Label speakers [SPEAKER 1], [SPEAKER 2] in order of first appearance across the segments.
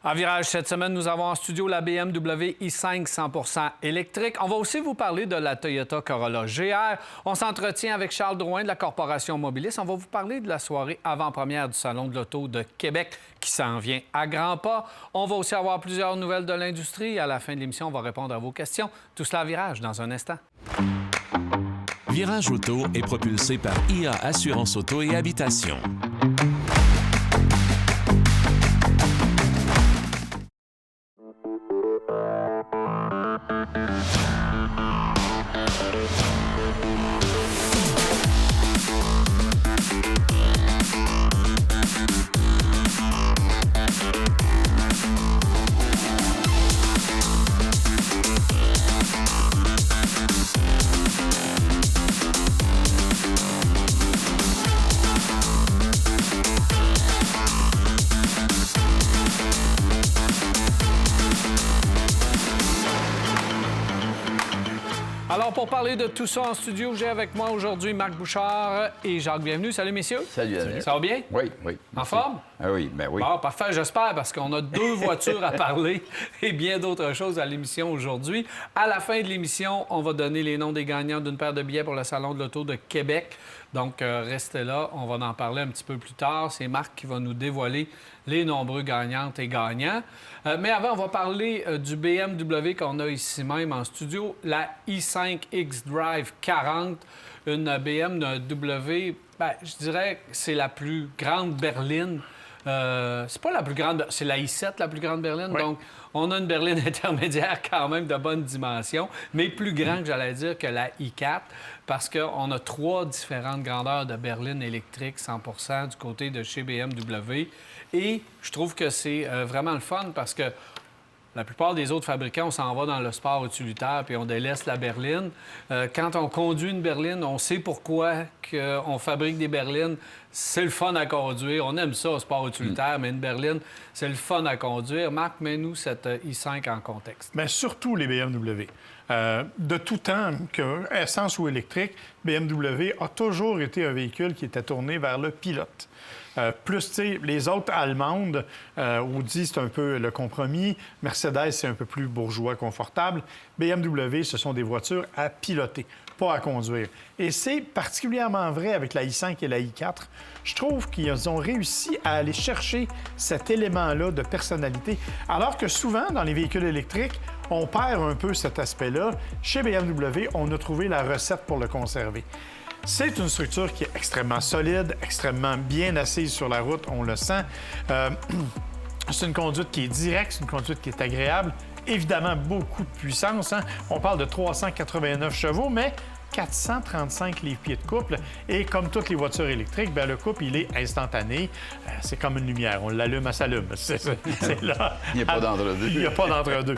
[SPEAKER 1] En virage cette semaine, nous avons en studio la BMW i5 100% électrique. On va aussi vous parler de la Toyota Corolla GR. On s'entretient avec Charles Drouin de la Corporation Mobilis. On va vous parler de la soirée avant-première du Salon de l'Auto de Québec qui s'en vient à grands pas. On va aussi avoir plusieurs nouvelles de l'industrie. À la fin de l'émission, on va répondre à vos questions. Tout cela à virage dans un instant.
[SPEAKER 2] Virage Auto est propulsé par IA Assurance Auto et Habitation.
[SPEAKER 1] Alors, pour parler de tout ça en studio, j'ai avec moi aujourd'hui Marc Bouchard et Jacques Bienvenue. Salut, messieurs.
[SPEAKER 3] Salut, Daniel.
[SPEAKER 1] Ça va bien?
[SPEAKER 3] Oui.
[SPEAKER 1] En
[SPEAKER 3] Merci.
[SPEAKER 1] forme?
[SPEAKER 3] Ah oui, bien oui.
[SPEAKER 1] Bon, parfait, j'espère, parce qu'on a deux voitures à parler et bien d'autres choses à l'émission aujourd'hui. À la fin de l'émission, on va donner les noms des gagnants d'une paire de billets pour le Salon de l'Auto de Québec. Donc, restez là, on va en parler un petit peu plus tard. C'est Marc qui va nous dévoiler les nombreux gagnantes et gagnants. Mais avant, on va parler du BMW qu'on a ici même en studio, la i5 xDrive 40, une BMW, je dirais que c'est la plus grande berline. C'est pas la plus grande, c'est la i7 la plus grande berline.
[SPEAKER 3] Oui.
[SPEAKER 1] Donc, on a une berline intermédiaire quand même de bonne dimension, mais plus grande, j'allais dire, que la i4, parce qu'on a trois différentes grandeurs de berline électrique 100% du côté de chez BMW. Et je trouve que c'est vraiment le fun parce que la plupart des autres fabricants, on s'en va dans le sport utilitaire puis on délaisse la berline. Quand on conduit une berline, on sait pourquoi on fabrique des berlines. C'est le fun à conduire. On aime ça, au sport utilitaire, mais une berline, c'est le fun à conduire. Marc, mets-nous cette i5 en contexte.
[SPEAKER 4] Bien, surtout les BMW. De tout temps, que essence ou électrique, BMW a toujours été un véhicule qui était tourné vers le pilote. Plus, tu sais, les autres allemandes, Audi, c'est un peu le compromis. Mercedes, c'est un peu plus bourgeois, confortable. BMW, ce sont des voitures à piloter, pas à conduire. Et c'est particulièrement vrai avec la i5 et la i4. Je trouve qu'ils ont réussi à aller chercher cet élément-là de personnalité, alors que souvent, dans les véhicules électriques, on perd un peu cet aspect-là. Chez BMW, on a trouvé la recette pour le conserver. C'est une structure qui est extrêmement solide, extrêmement bien assise sur la route, on le sent. C'est une conduite qui est directe, c'est une conduite qui est agréable. Évidemment, beaucoup de puissance. On parle de 389 chevaux, mais 435 livres-pieds de couple. Et comme toutes les voitures électriques, bien, le couple, il est instantané. C'est comme une lumière. On l'allume, elle s'allume. C'est là.
[SPEAKER 3] Il n'y a pas d'entre-deux.
[SPEAKER 4] Il n'y a pas d'entre-deux.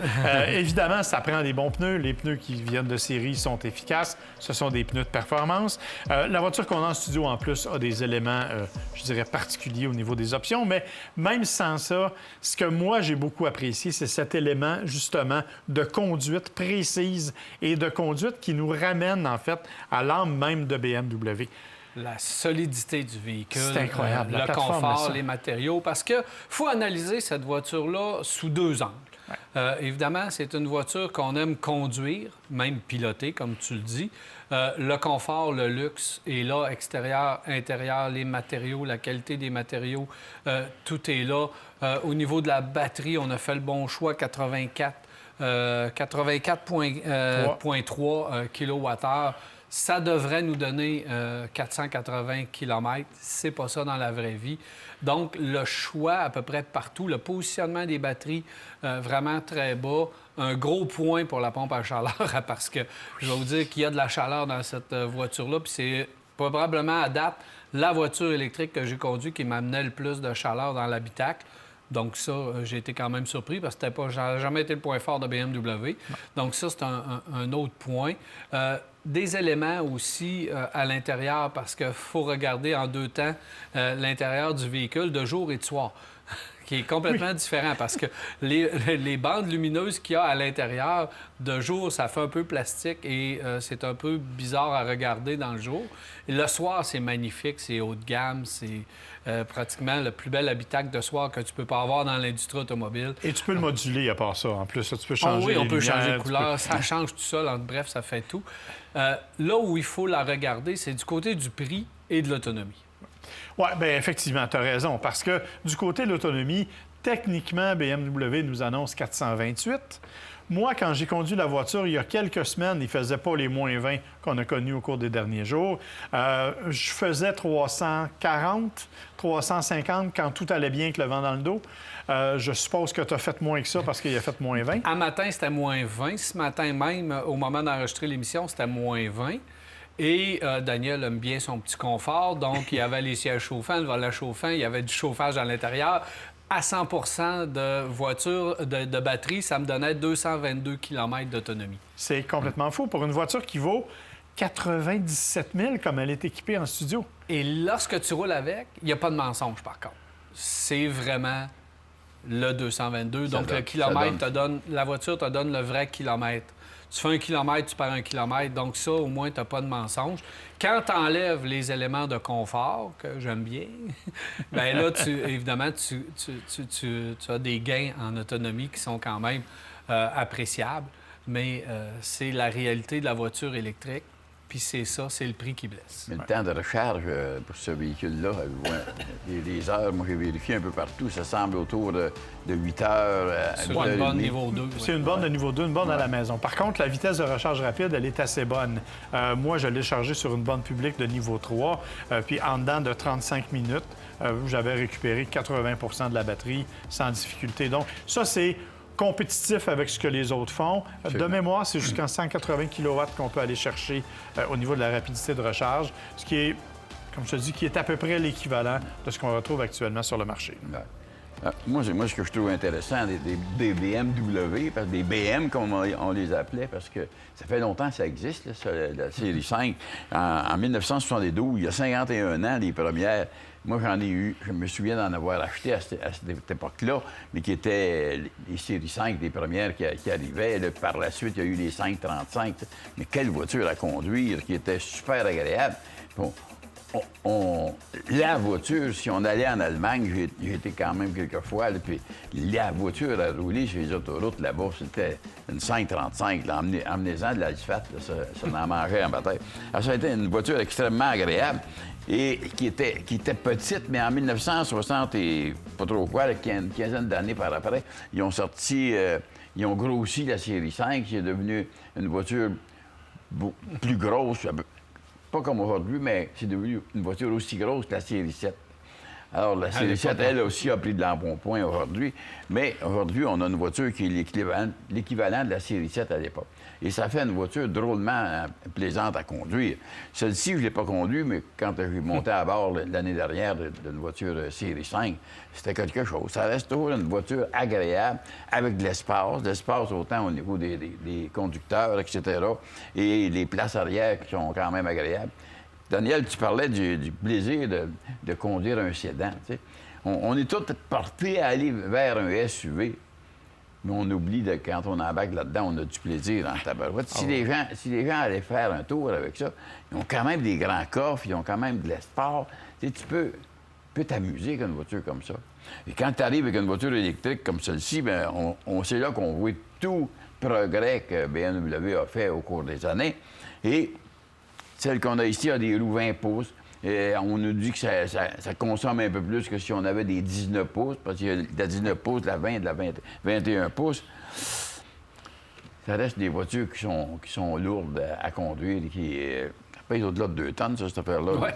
[SPEAKER 4] Évidemment, ça prend des bons pneus. Les pneus qui viennent de série sont efficaces. Ce sont des pneus de performance. La voiture qu'on a en studio, en plus, a des éléments, je dirais, particuliers au niveau des options. Mais même sans ça, ce que moi, j'ai beaucoup apprécié, c'est cet élément, justement, de conduite précise et de conduite qui nous ramène, en fait, à l'âme même de BMW.
[SPEAKER 1] La solidité du véhicule,
[SPEAKER 4] c'est incroyable.
[SPEAKER 1] le confort, les matériaux, parce qu'il faut analyser cette voiture-là sous deux angles. Ouais. Évidemment, c'est une voiture qu'on aime conduire, même piloter, comme tu le dis. Le confort, le luxe est là, extérieur, intérieur, les matériaux, la qualité des matériaux, tout est là. Au niveau de la batterie, on a fait le bon choix, 84,3 kWh. Ça devrait nous donner 480 km. C'est pas ça dans la vraie vie. Donc, le choix à peu près partout, le positionnement des batteries, vraiment très bas. Un gros point pour la pompe à chaleur, parce que je vais vous dire qu'il y a de la chaleur dans cette voiture-là, puis c'est probablement à date la voiture électrique que j'ai conduite qui m'amenait le plus de chaleur dans l'habitacle. Donc ça, j'ai été quand même surpris parce que ça n'a jamais été le point fort de BMW. Donc ça, c'est un autre point. Des éléments aussi à l'intérieur parce qu'il faut regarder en deux temps l'intérieur du véhicule de jour et de soir. qui est complètement différent parce que les bandes lumineuses qu'il y a à l'intérieur, de jour, ça fait un peu plastique et c'est un peu bizarre à regarder dans le jour. Et le soir, c'est magnifique, c'est haut de gamme, c'est pratiquement le plus bel habitacle de soir que tu peux pas avoir dans l'industrie automobile.
[SPEAKER 4] Et tu peux le moduler à part ça, en plus. Tu peux changer
[SPEAKER 1] oui, on
[SPEAKER 4] les
[SPEAKER 1] peut
[SPEAKER 4] lumières,
[SPEAKER 1] changer de couleur, ça change tout ça. Bref, ça fait tout. Là où il faut la regarder, c'est du côté du prix et de l'autonomie.
[SPEAKER 4] Oui, bien effectivement, tu as raison. Parce que du côté de l'autonomie, techniquement, BMW nous annonce 428. Moi, quand j'ai conduit la voiture il y a quelques semaines, il ne faisait pas les moins 20 qu'on a connus au cours des derniers jours. Je faisais 340, 350 quand tout allait bien avec le vent dans le dos. Je suppose que tu as fait moins que ça parce qu'il a fait moins 20.
[SPEAKER 1] À matin, c'était moins 20. Ce matin même, au moment d'enregistrer l'émission, c'était moins 20. Et Daniel aime bien son petit confort, donc il y avait les sièges chauffants, le volant chauffant, il y avait du chauffage à l'intérieur. À 100 de voiture, de batterie, ça me donnait 222 km d'autonomie.
[SPEAKER 4] C'est complètement fou pour une voiture qui vaut 97 000 comme elle est équipée en studio.
[SPEAKER 1] Et lorsque tu roules avec, il n'y a pas de mensonge, par contre. C'est vraiment le 222. Donc, le kilomètre la voiture te donne le vrai kilomètre. Tu fais 1 kilomètre, tu perds 1 kilomètre. Donc, ça, au moins, tu n'as pas de mensonge. Quand tu enlèves les éléments de confort, que j'aime bien, bien là, évidemment, tu as des gains en autonomie qui sont quand même appréciables. Mais c'est la réalité de la voiture électrique. Puis c'est ça, c'est le prix qui blesse.
[SPEAKER 3] Mais le temps de recharge pour ce véhicule-là, les heures, moi j'ai vérifié un peu partout, ça semble autour de 8 heures.
[SPEAKER 1] Sur une borne niveau 2.
[SPEAKER 4] C'est une borne de niveau 2, une borne à la maison. Par contre, la vitesse de recharge rapide, elle est assez bonne. Moi, je l'ai chargé sur une borne publique de niveau 3, puis en dedans de 35 minutes, j'avais récupéré 80 de la batterie sans difficulté. Donc, ça, c'est compétitif avec ce que les autres font. De mémoire, c'est jusqu'à 180 kW qu'on peut aller chercher au niveau de la rapidité de recharge, ce qui est, comme je te dis, qui est à peu près l'équivalent de ce qu'on retrouve actuellement sur le marché.
[SPEAKER 3] Ouais. Moi, ce que je trouve intéressant des BMW, parce que des BM, comme on les appelait, parce que ça fait longtemps que ça existe, là, la série 5. En 1972, il y a 51 ans, les premières. Moi, j'en ai eu, je me souviens d'en avoir acheté à cette époque-là, mais qui étaient les séries 5, les premières qui arrivaient. Là, par la suite, il y a eu les 535. Mais quelle voiture à conduire, qui était super agréable. Bon, la voiture, si on allait en Allemagne, j'ai été quand même quelques fois, là, puis la voiture à rouler sur les autoroutes là-bas, c'était une 535. Emmenez-en de l'asphalte, ça en mangeait en bataille. Alors, ça a été une voiture extrêmement agréable. Et qui était petite, mais en 1960 et pas trop quoi, une quinzaine d'années par après, ils ont sorti, ils ont grossi la série 5, qui est devenue une voiture plus grosse, pas comme aujourd'hui, mais c'est devenu une voiture aussi grosse que la série 7. Alors, la série 7, elle aussi, a pris de l'embonpoint aujourd'hui, mais aujourd'hui, on a une voiture qui est l'équivalent de la série 7 à l'époque. Et ça fait une voiture drôlement plaisante à conduire. Celle-ci, je ne l'ai pas conduite, mais quand j'ai monté à bord l'année dernière d'une voiture série 5, c'était quelque chose. Ça reste toujours une voiture agréable, avec de l'espace. De l'espace autant au niveau des conducteurs, etc. Et les places arrière qui sont quand même agréables. Daniel, tu parlais du plaisir de conduire un sédan. Tu sais. On est tous portés à aller vers un SUV, mais on oublie quand on embarque là-dedans, on a du plaisir en tabarouette. Si les gens allaient faire un tour avec ça, ils ont quand même des grands coffres, ils ont quand même de l'espace. Tu sais, tu peux t'amuser avec une voiture comme ça. Et quand tu arrives avec une voiture électrique comme celle-ci, bien, c'est là qu'on voit tout le progrès que BMW a fait au cours des années. Et celle qu'on a ici a des roues 20 pouces. Et on nous dit que ça consomme un peu plus que si on avait des 19 pouces, parce qu'il y a de la 19 pouces, de la 20, de la 21 pouces. Ça reste des voitures qui sont lourdes à conduire, qui pèsent au-delà de 2 tonnes, ça, cette affaire-là.
[SPEAKER 1] Ouais.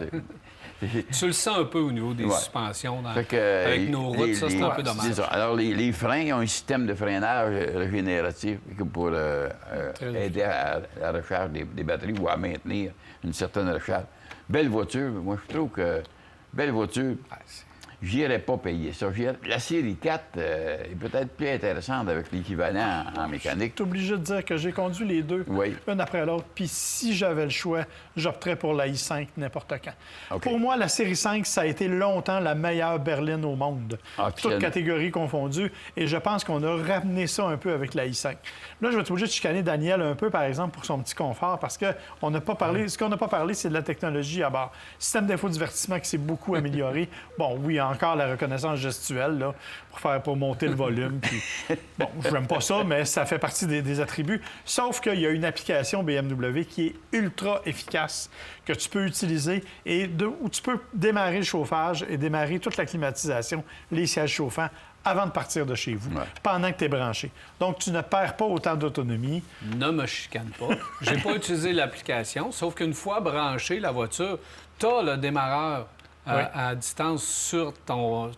[SPEAKER 1] Tu le sens un peu au niveau des suspensions. Avec nos routes, ça, c'est un peu dommage.
[SPEAKER 3] C'est ça. Alors, les freins, ils ont un système de freinage régénératif pour aider à la recharge des batteries ou à maintenir une certaine recharge. Belle voiture. Moi, je trouve que belle voiture. j'irais pas payer ça. La série 4 est peut-être plus intéressante avec l'équivalent en mécanique.
[SPEAKER 4] Je suis obligé de dire que j'ai conduit les deux,
[SPEAKER 3] Oui.
[SPEAKER 4] une après l'autre. Puis si j'avais le choix, j'opterais pour la i5 n'importe quand.
[SPEAKER 3] OK.
[SPEAKER 4] Pour moi, la série 5, ça a été longtemps la meilleure berline au monde.
[SPEAKER 3] Ah, puis
[SPEAKER 4] Toutes
[SPEAKER 3] elle-
[SPEAKER 4] catégories confondues. Et je pense qu'on a ramené ça un peu avec la i5. Là, je vais être obligé de chicaner Daniel un peu, par exemple, pour son petit confort, parce que on n'a pas parlé. Ce qu'on n'a pas parlé, c'est de la technologie à bord. Système d'infodivertissement qui s'est beaucoup amélioré. Bon, oui, encore la reconnaissance gestuelle, là, pour monter le volume. Puis, bon, je n'aime pas ça, mais ça fait partie des attributs. Sauf qu'il y a une application BMW qui est ultra efficace, que tu peux utiliser et où tu peux démarrer le chauffage et démarrer toute la climatisation, les sièges chauffants, avant de partir de chez vous, pendant que tu es branché. Donc, tu ne perds pas autant d'autonomie.
[SPEAKER 1] Ne me chicane pas. J'ai pas utilisé l'application, sauf qu'une fois branché la voiture, tu as le démarreur à distance sur ton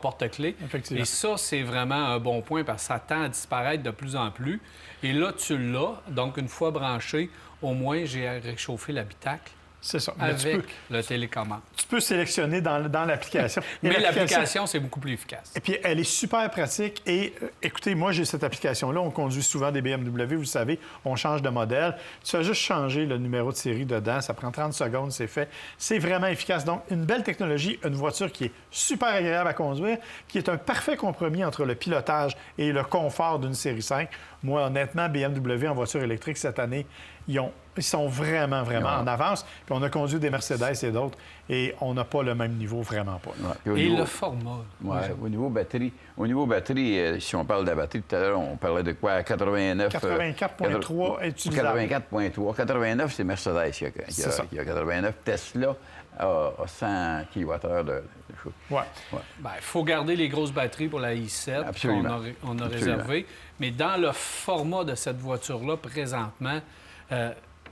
[SPEAKER 1] porte-clés.
[SPEAKER 4] Effectivement.
[SPEAKER 1] Et ça, c'est vraiment un bon point parce que ça tend à disparaître de plus en plus. Et là, tu l'as. Donc, une fois branché, au moins, j'ai réchauffé l'habitacle
[SPEAKER 4] C'est ça. Mais
[SPEAKER 1] avec le télécommande.
[SPEAKER 4] tu peux sélectionner dans l'application. Et
[SPEAKER 1] Mais l'application, c'est beaucoup plus efficace.
[SPEAKER 4] Et puis, elle est super pratique. Et écoutez, moi, j'ai cette application-là. On conduit souvent des BMW, vous le savez. On change de modèle. Tu fais juste changer le numéro de série dedans. Ça prend 30 secondes, c'est fait. C'est vraiment efficace. Donc, une belle technologie, une voiture qui est super agréable à conduire, qui est un parfait compromis entre le pilotage et le confort d'une série 5. Moi, honnêtement, BMW en voiture électrique cette année, ils sont vraiment en avance. Puis on a conduit des Mercedes et d'autres, et on n'a pas le même niveau, vraiment pas.
[SPEAKER 3] Ouais. Puis au
[SPEAKER 1] Et
[SPEAKER 3] niveau-
[SPEAKER 1] le format.
[SPEAKER 3] Ouais, au niveau batterie, si on parle de la batterie, tout à l'heure, on parlait de quoi? 89...
[SPEAKER 4] 84,3 utilisable.
[SPEAKER 3] 84,3. 89, c'est Mercedes
[SPEAKER 4] C'est ça.
[SPEAKER 3] qui a 89. Tesla a 100 kWh de chose.
[SPEAKER 4] Ouais.
[SPEAKER 1] Il faut garder les grosses batteries pour la i7
[SPEAKER 3] Absolument.
[SPEAKER 1] qu'on a
[SPEAKER 3] Absolument.
[SPEAKER 1] réservé. Mais dans le format de cette voiture-là, présentement,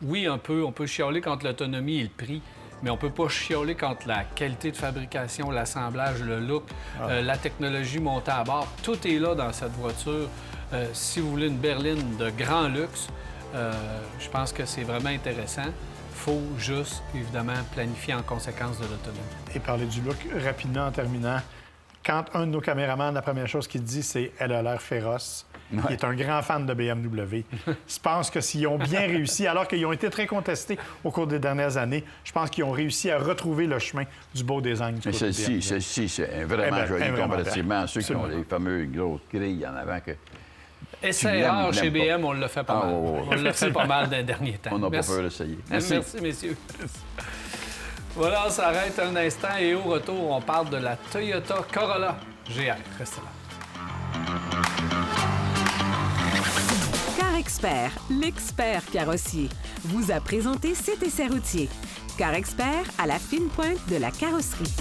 [SPEAKER 1] oui, on peut chialer contre l'autonomie et le prix, mais on peut pas chialer contre la qualité de fabrication, l'assemblage, le look, la technologie montée à bord. Tout est là dans cette voiture. Si vous voulez une berline de grand luxe, je pense que c'est vraiment intéressant. Il faut juste, évidemment, planifier en conséquence de l'autonomie.
[SPEAKER 4] Et parler du look rapidement en terminant. Quand un de nos caméramans, la première chose qu'il dit, c'est « elle a l'air féroce ». Il est un grand fan de BMW. Je pense que s'ils ont bien réussi, alors qu'ils ont été très contestés au cours des dernières années, je pense qu'ils ont réussi à retrouver le chemin du beau design.
[SPEAKER 3] Mais celle-ci, c'est vraiment joli comparativement à ceux qui ont les fameuses grosses grilles en avant.
[SPEAKER 1] SR chez
[SPEAKER 3] l'aimes pas.
[SPEAKER 1] BM, on le fait pas mal.
[SPEAKER 3] ouais.
[SPEAKER 1] On le fait pas mal dans les derniers temps.
[SPEAKER 3] On n'a pas
[SPEAKER 1] Merci.
[SPEAKER 3] peur d'essayer.
[SPEAKER 1] Merci, messieurs. Voilà, on s'arrête un instant et au retour, on parle de la Toyota Corolla GR. Restez là.
[SPEAKER 5] Car Expert, l'expert carrossier, vous a présenté cet essai routier. Car Expert à la fine pointe de la carrosserie.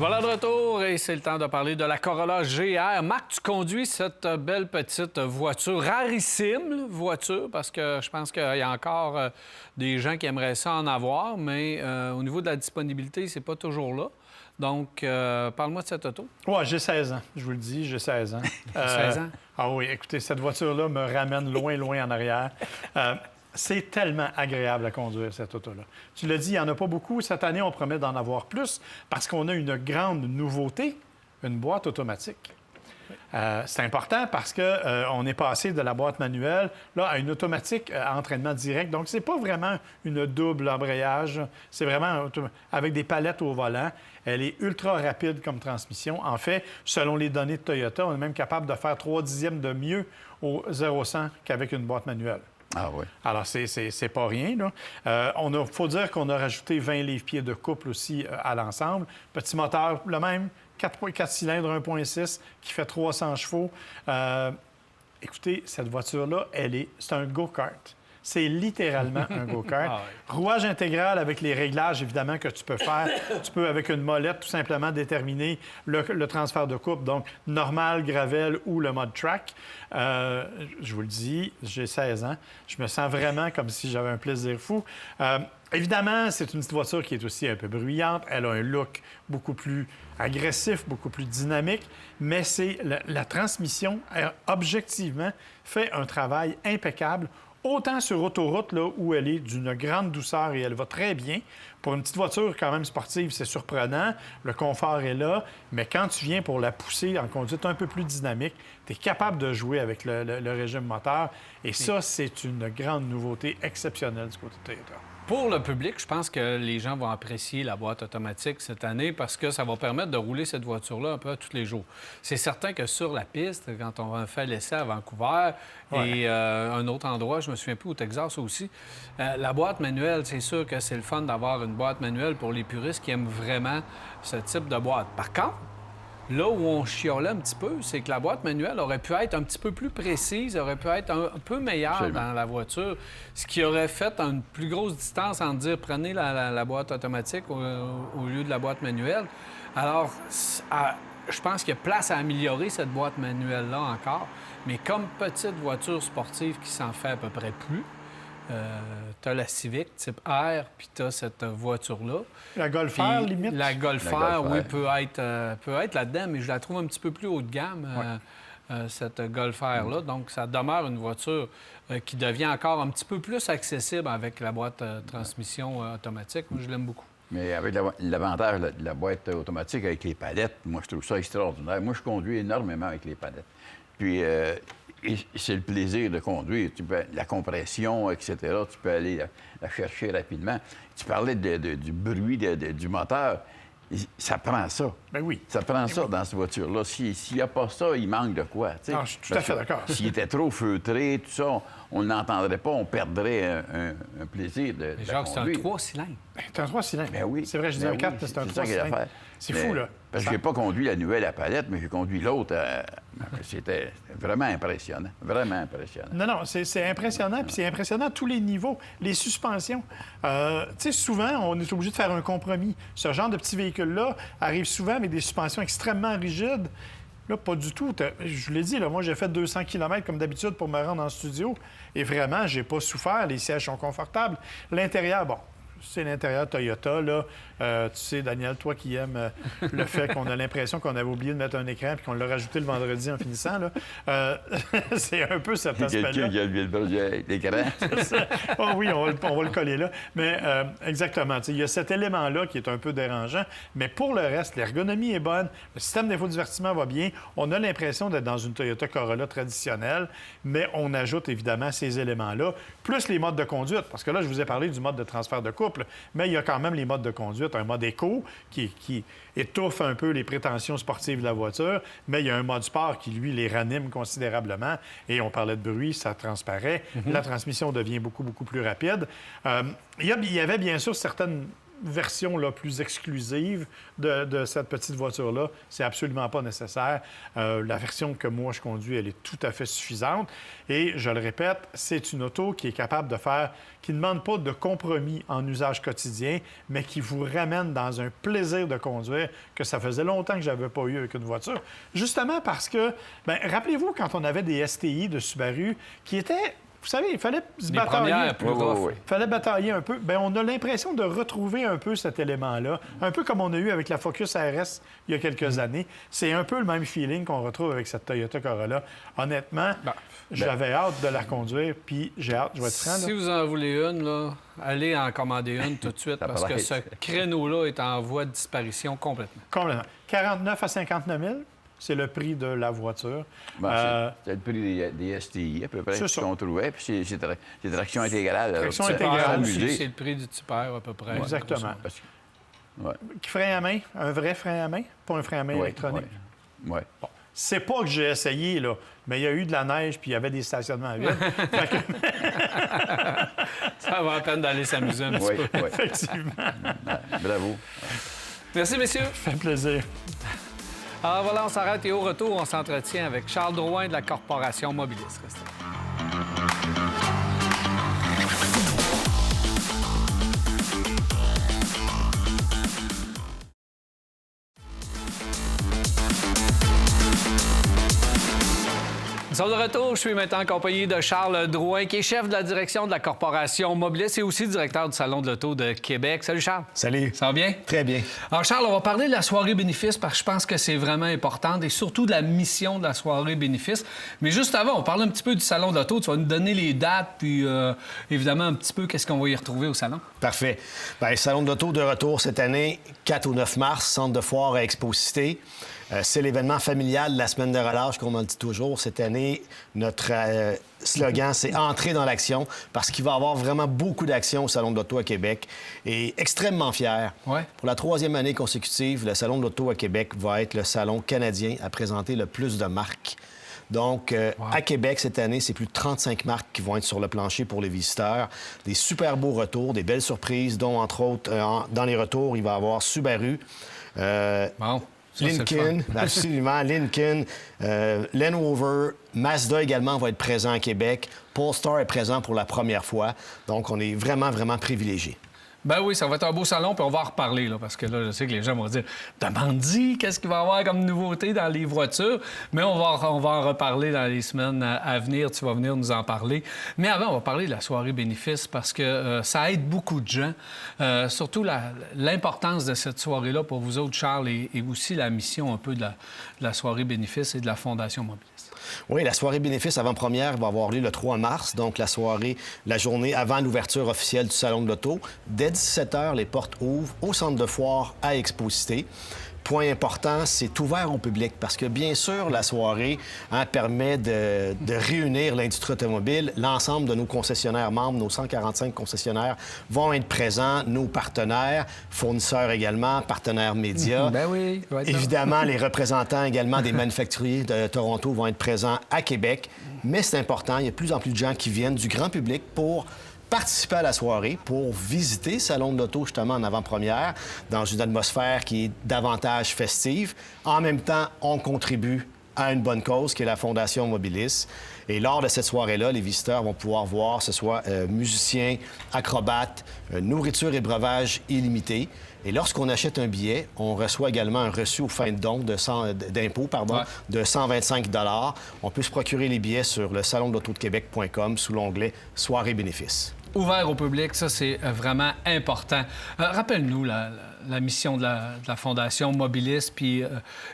[SPEAKER 1] Voilà de retour et c'est le temps de parler de la Corolla GR. Marc, tu conduis cette belle petite voiture, rarissime voiture, parce que je pense qu'il y a encore des gens qui aimeraient ça en avoir, mais au niveau de la disponibilité, c'est pas toujours là. Donc, parle-moi de cette auto.
[SPEAKER 4] Oui, j'ai 16 ans, je vous le dis, j'ai 16 ans.
[SPEAKER 1] 16 ans?
[SPEAKER 4] Ah oui, écoutez, cette voiture-là me ramène loin en arrière. C'est tellement agréable à conduire, cette auto-là. Tu l'as dit, il n'y en a pas beaucoup. Cette année, on promet d'en avoir plus parce qu'on a une grande nouveauté, une boîte automatique. C'est important parce qu'on est passé de la boîte manuelle là, à une automatique à entraînement direct. Donc, c'est pas vraiment une double embrayage. C'est vraiment avec des palettes au volant. Elle est ultra rapide comme transmission. En fait, selon les données de Toyota, on est même capable de faire 3/10 de mieux au 0-100 qu'avec une boîte manuelle.
[SPEAKER 3] Ah oui.
[SPEAKER 4] Alors, c'est pas rien, là. Faut dire qu'on a rajouté 20 livres-pieds de couple aussi à l'ensemble. Petit moteur, le même, 4,4 cylindres, 1,6, qui fait 300 chevaux. Écoutez, cette voiture-là, c'est un go-kart. C'est littéralement un go-kart.
[SPEAKER 1] Ah oui.
[SPEAKER 4] Rouage intégral avec les réglages, évidemment, que tu peux faire. Tu peux, avec une molette, tout simplement déterminer le transfert de couple. Donc, normal, gravel ou le mode track. Je vous le dis, j'ai 16 ans. Je me sens vraiment comme si j'avais un plaisir fou. Évidemment, c'est une petite voiture qui est aussi un peu bruyante. Elle a un look beaucoup plus agressif, beaucoup plus dynamique, mais c'est la transmission, objectivement, fait un travail impeccable, autant sur autoroute, là, où elle est d'une grande douceur et elle va très bien. Pour une petite voiture quand même sportive, c'est surprenant. Le confort est là, mais quand tu viens pour la pousser en conduite un peu plus dynamique, tu es capable de jouer avec le régime moteur. Et ça, c'est une grande nouveauté exceptionnelle du côté de Toyota.
[SPEAKER 1] Pour le public, je pense que les gens vont apprécier la boîte automatique cette année parce que ça va permettre de rouler cette voiture-là un peu tous les jours. C'est certain que sur la piste, quand on fait l'essai à Vancouver et un autre endroit, je me souviens plus, au Texas aussi, la boîte manuelle, c'est sûr que c'est le fun d'avoir une boîte manuelle pour les puristes qui aiment vraiment ce type de boîte. Par contre, là où on chiolait un petit peu, c'est que la boîte manuelle aurait pu être un petit peu plus précise, aurait pu être un peu meilleure
[SPEAKER 3] Absolument.
[SPEAKER 1] dans la voiture, ce qui aurait fait une plus grosse distance en dire prenez la boîte automatique au lieu de la boîte manuelle. Alors, je pense qu'il y a place à améliorer cette boîte manuelle-là encore, mais comme petite voiture sportive qui s'en fait à peu près plus, tu as la Civic type R, puis tu as cette voiture-là.
[SPEAKER 4] La Golf
[SPEAKER 1] Puis
[SPEAKER 4] R, limite?
[SPEAKER 1] La Golf
[SPEAKER 3] La Golf
[SPEAKER 1] R, oui,
[SPEAKER 3] R.
[SPEAKER 1] peut être là-dedans, mais je la trouve un petit peu plus haut de gamme, cette Golf R-là. Donc, ça demeure une voiture qui devient encore un petit peu plus accessible avec la boîte transmission automatique. Moi, je l'aime beaucoup.
[SPEAKER 3] Mais avec l'avantage de la boîte automatique avec les palettes, moi, je trouve ça extraordinaire. Moi, je conduis énormément avec les palettes. Puis, c'est le plaisir de conduire. La compression, etc., tu peux aller la chercher rapidement. Tu parlais du bruit du moteur. Ça prend ça.
[SPEAKER 4] Ben oui.
[SPEAKER 3] Ça prend ça dans cette voiture-là. S'il n'y a pas ça, il manque de quoi. Tu sais.
[SPEAKER 4] Non, je suis tout à fait d'accord.
[SPEAKER 3] S'il était trop feutré, tout ça, on ne l'entendrait pas, on perdrait un plaisir de
[SPEAKER 1] Mais
[SPEAKER 3] la
[SPEAKER 1] Jacques, c'est un
[SPEAKER 3] conduire.
[SPEAKER 1] 3 cylindres.
[SPEAKER 4] C'est un 3 cylindres.
[SPEAKER 3] Ben oui.
[SPEAKER 4] C'est vrai, je dis
[SPEAKER 3] Ben
[SPEAKER 4] un 4,
[SPEAKER 3] oui,
[SPEAKER 4] mais c'est un
[SPEAKER 3] c'est
[SPEAKER 4] 3
[SPEAKER 3] ça qui est
[SPEAKER 4] cylindres.
[SPEAKER 3] l'affaire.
[SPEAKER 4] C'est
[SPEAKER 3] Mais-
[SPEAKER 4] fou, là.
[SPEAKER 3] Parce que je n'ai pas conduit la nouvelle à palette, mais j'ai conduit l'autre. C'était vraiment impressionnant. Vraiment impressionnant.
[SPEAKER 4] Non, c'est impressionnant, puis c'est impressionnant à tous les niveaux. Les suspensions, tu sais, souvent, on est obligé de faire un compromis. Ce genre de petit véhicule-là arrive souvent avec des suspensions extrêmement rigides. Là, pas du tout. Je vous l'ai dit, là, moi, j'ai fait 200 km comme d'habitude pour me rendre en studio. Et vraiment, j'ai pas souffert. Les sièges sont confortables. L'intérieur, bon, c'est l'intérieur Toyota, là. Tu sais, Daniel, toi qui aimes le fait qu'on a l'impression qu'on avait oublié de mettre un écran puis qu'on l'a rajouté le vendredi en finissant, là. C'est un peu cet aspect-là.
[SPEAKER 3] Quelqu'un qui a levé le bras, l'écran.
[SPEAKER 4] Oh oui, on va le coller là. Mais exactement, tu sais, il y a cet élément-là qui est un peu dérangeant. Mais pour le reste, l'ergonomie est bonne, le système d'infodivertissement va bien. On a l'impression d'être dans une Toyota Corolla traditionnelle, mais on ajoute évidemment ces éléments-là, plus les modes de conduite. Parce que là, je vous ai parlé du mode de transfert de couple, mais il y a quand même les modes de conduite. Un mode éco qui étouffe un peu les prétentions sportives de la voiture, mais il y a un mode sport qui, lui, les ranime considérablement. Et on parlait de bruit, ça transparaît. La transmission devient beaucoup, beaucoup plus rapide. Il y avait bien sûr certaines versions là, plus exclusives de cette petite voiture-là. C'est absolument pas nécessaire. La version que moi, je conduis, elle est tout à fait suffisante. Et je le répète, c'est une auto qui est capable de faire, qui ne demande pas de compromis en usage quotidien, mais qui vous ramène dans un plaisir de conduire que ça faisait longtemps que je n'avais pas eu avec une voiture. Justement parce que, rappelez-vous quand on avait des STI de Subaru qui étaient... Vous savez, il fallait se
[SPEAKER 1] Les
[SPEAKER 4] batailler.
[SPEAKER 1] premières plus rough.
[SPEAKER 4] Il fallait batailler un peu. Bien, on a l'impression de retrouver un peu cet élément-là, un peu comme on a eu avec la Focus RS il y a quelques années. C'est un peu le même feeling qu'on retrouve avec cette Toyota Corolla. Honnêtement, j'avais hâte de la reconduire, puis j'ai hâte, je vais être franc.
[SPEAKER 1] Si
[SPEAKER 4] là.
[SPEAKER 1] vous en voulez une, là, allez en commander une tout de suite parce que ce créneau-là est en voie de disparition complètement.
[SPEAKER 4] Complètement. 49 à 59 000, c'est le prix de la voiture.
[SPEAKER 3] C'est le prix des STI, à peu près,
[SPEAKER 4] C'est ça.
[SPEAKER 3] qu'on trouvait. Puis c'est traction intégrale.
[SPEAKER 4] Traction
[SPEAKER 3] C'est
[SPEAKER 4] intégrale.
[SPEAKER 3] amusé.
[SPEAKER 1] C'est le prix du Type R à peu près.
[SPEAKER 4] Exactement.
[SPEAKER 3] Parce que-
[SPEAKER 4] Frein à main, un vrai frein à main, pas un frein à main électronique.
[SPEAKER 3] Oui.
[SPEAKER 4] Bon. C'est pas que j'ai essayé, là, mais il y a eu de la neige puis il y avait des stationnements à vide.
[SPEAKER 1] Ça va la peine d'aller s'amuser un petit peu.
[SPEAKER 4] Effectivement.
[SPEAKER 3] Bravo.
[SPEAKER 1] Merci, messieurs.
[SPEAKER 4] Ça fait plaisir.
[SPEAKER 1] Alors voilà, on s'arrête et au retour, on s'entretient avec Charles Drouin de la Corporation Mobilis. Restez là. Nous sommes de retour. Je suis maintenant accompagné de Charles Drouin, qui est chef de la direction de la Corporation Mobilis et aussi directeur du Salon de l'Auto de Québec. Salut, Charles.
[SPEAKER 6] Salut.
[SPEAKER 1] Ça va bien?
[SPEAKER 6] Très bien.
[SPEAKER 1] Alors, Charles, on va parler de la soirée bénéfice parce que je pense que c'est vraiment important et surtout de la mission de la soirée bénéfice. Mais juste avant, on parle un petit peu du Salon de l'Auto. Tu vas nous donner les dates puis, évidemment, un petit peu qu'est-ce qu'on va y retrouver au salon.
[SPEAKER 6] Parfait. Bien, Salon de l'Auto de retour cette année, 4 au 9 mars, centre de foire à Expo-Cité. C'est l'événement familial de la semaine de relâche, comme on le dit toujours. Cette année, notre slogan, c'est « Entrer dans l'action » parce qu'il va y avoir vraiment beaucoup d'actions au Salon de l'Auto à Québec. Et extrêmement fier.
[SPEAKER 1] Ouais.
[SPEAKER 6] Pour la 3e année consécutive, le Salon de l'Auto à Québec va être le salon canadien à présenter le plus de marques. Donc, à Québec, cette année, c'est plus de 35 marques qui vont être sur le plancher pour les visiteurs. Des super beaux retours, des belles surprises, dont, entre autres, dans les retours, il va y avoir Subaru.
[SPEAKER 1] Bon. Ça,
[SPEAKER 6] Lincoln, absolument. Lincoln, Land Rover, Mazda également va être présent à Québec. Polestar est présent pour la première fois. Donc, on est vraiment, vraiment privilégiés.
[SPEAKER 1] Ben oui, ça va être un beau salon, puis on va en reparler, là, parce que là, je sais que les gens vont dire « Demande-y, qu'est-ce qu'il va y avoir comme nouveauté dans les voitures? » Mais on va en reparler dans les semaines à venir. Tu vas venir nous en parler. Mais avant, on va parler de la soirée bénéfice, parce que ça aide beaucoup de gens. Surtout l'importance de cette soirée-là pour vous autres, Charles, et aussi la mission un peu de la soirée bénéfice et de la Fondation Mobilis.
[SPEAKER 6] Oui, la soirée bénéfice avant-première va avoir lieu le 3 mars, donc la journée avant l'ouverture officielle du Salon de l'Auto. Dès 17 h, les portes ouvrent au centre de foire à Expo-Cité. Point important, c'est ouvert au public parce que, bien sûr, la soirée permet de réunir l'industrie automobile. L'ensemble de nos concessionnaires membres, nos 145 concessionnaires, vont être présents, nos partenaires, fournisseurs également, partenaires médias.
[SPEAKER 1] Ben oui.
[SPEAKER 6] Évidemment, les représentants également des manufacturiers de Toronto vont être présents à Québec. Mais c'est important, il y a de plus en plus de gens qui viennent du grand public pour participer à la soirée, pour visiter le Salon de l'Auto, justement, en avant-première, dans une atmosphère qui est davantage festive. En même temps, on contribue à une bonne cause, qui est la Fondation Mobilis. Et lors de cette soirée-là, les visiteurs vont pouvoir voir, que ce soit musiciens, acrobates, nourriture et breuvages illimités. Et lorsqu'on achète un billet, on reçoit également un reçu aux fins de don d'impôt de 125 $. On peut se procurer les billets sur le salondautodequebec.com sous l'onglet « Soirée bénéfice ».
[SPEAKER 1] Ouvert au public, ça, c'est vraiment important. Rappelle-nous la mission de la Fondation Mobilis, puis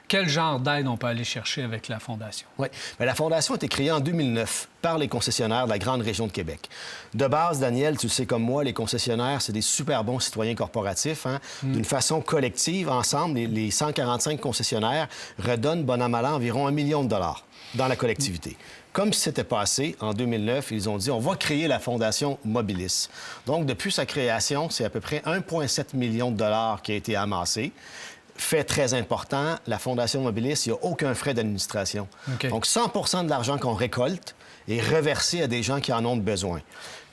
[SPEAKER 1] quel genre d'aide on peut aller chercher avec la Fondation?
[SPEAKER 6] Oui. Bien, la Fondation a été créée en 2009 par les concessionnaires de la grande région de Québec. De base, Daniel, tu le sais comme moi, les concessionnaires, c'est des super bons citoyens corporatifs. D'une façon collective, ensemble, les 145 concessionnaires redonnent, bon an, mal an, environ $1 million dans la collectivité. Comme c'était passé en 2009, ils ont dit on va créer la Fondation Mobilis. Donc, depuis sa création, c'est à peu près 1,7 million de dollars qui a été amassé. Fait très important, la Fondation Mobilis, il n'y a aucun frais d'administration.
[SPEAKER 1] Okay.
[SPEAKER 6] Donc, 100 de l'argent qu'on récolte est reversé à des gens qui en ont besoin.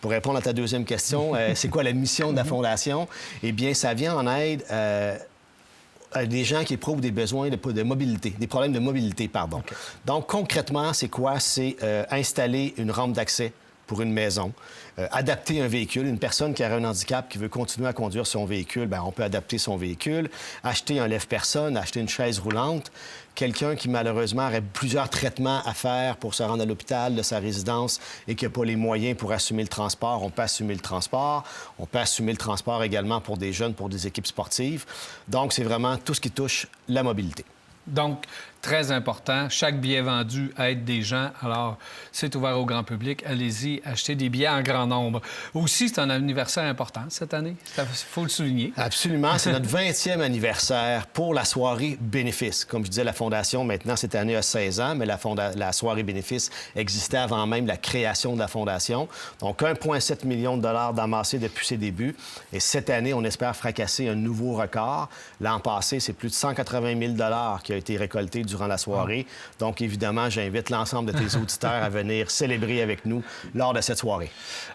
[SPEAKER 6] Pour répondre à ta deuxième question, c'est quoi la mission de la Fondation? Eh bien, ça vient en aide des gens qui éprouvent des besoins de mobilité, des problèmes de mobilité, pardon. Okay. Donc, concrètement, c'est quoi? C'est installer une rampe d'accès pour une maison, adapter un véhicule. Une personne qui a un handicap, qui veut continuer à conduire son véhicule, bien, on peut adapter son véhicule, acheter un lève-personne, acheter une chaise roulante. Quelqu'un qui, malheureusement, aurait plusieurs traitements à faire pour se rendre à l'hôpital de sa résidence et qui n'a pas les moyens pour assumer le transport, on peut assumer le transport. On peut assumer le transport également pour des jeunes, pour des équipes sportives. Donc, c'est vraiment tout ce qui touche la mobilité.
[SPEAKER 1] Donc, très important. Chaque billet vendu aide des gens. Alors, c'est ouvert au grand public. Allez-y, achetez des billets en grand nombre. Aussi, c'est un anniversaire important cette année. Il faut le souligner.
[SPEAKER 6] Absolument. C'est notre 20e anniversaire pour la soirée bénéfice. Comme je disais, la Fondation, maintenant, cette année, a 16 ans, mais la soirée bénéfice existait avant même la création de la Fondation. Donc, 1,7 million de dollars d'amassés depuis ses débuts. Et cette année, on espère fracasser un nouveau record. L'an passé, c'est plus de 180 000 $ qui a été récolté durant la soirée. Donc, évidemment, j'invite l'ensemble de tes auditeurs à venir célébrer avec nous lors de cette soirée.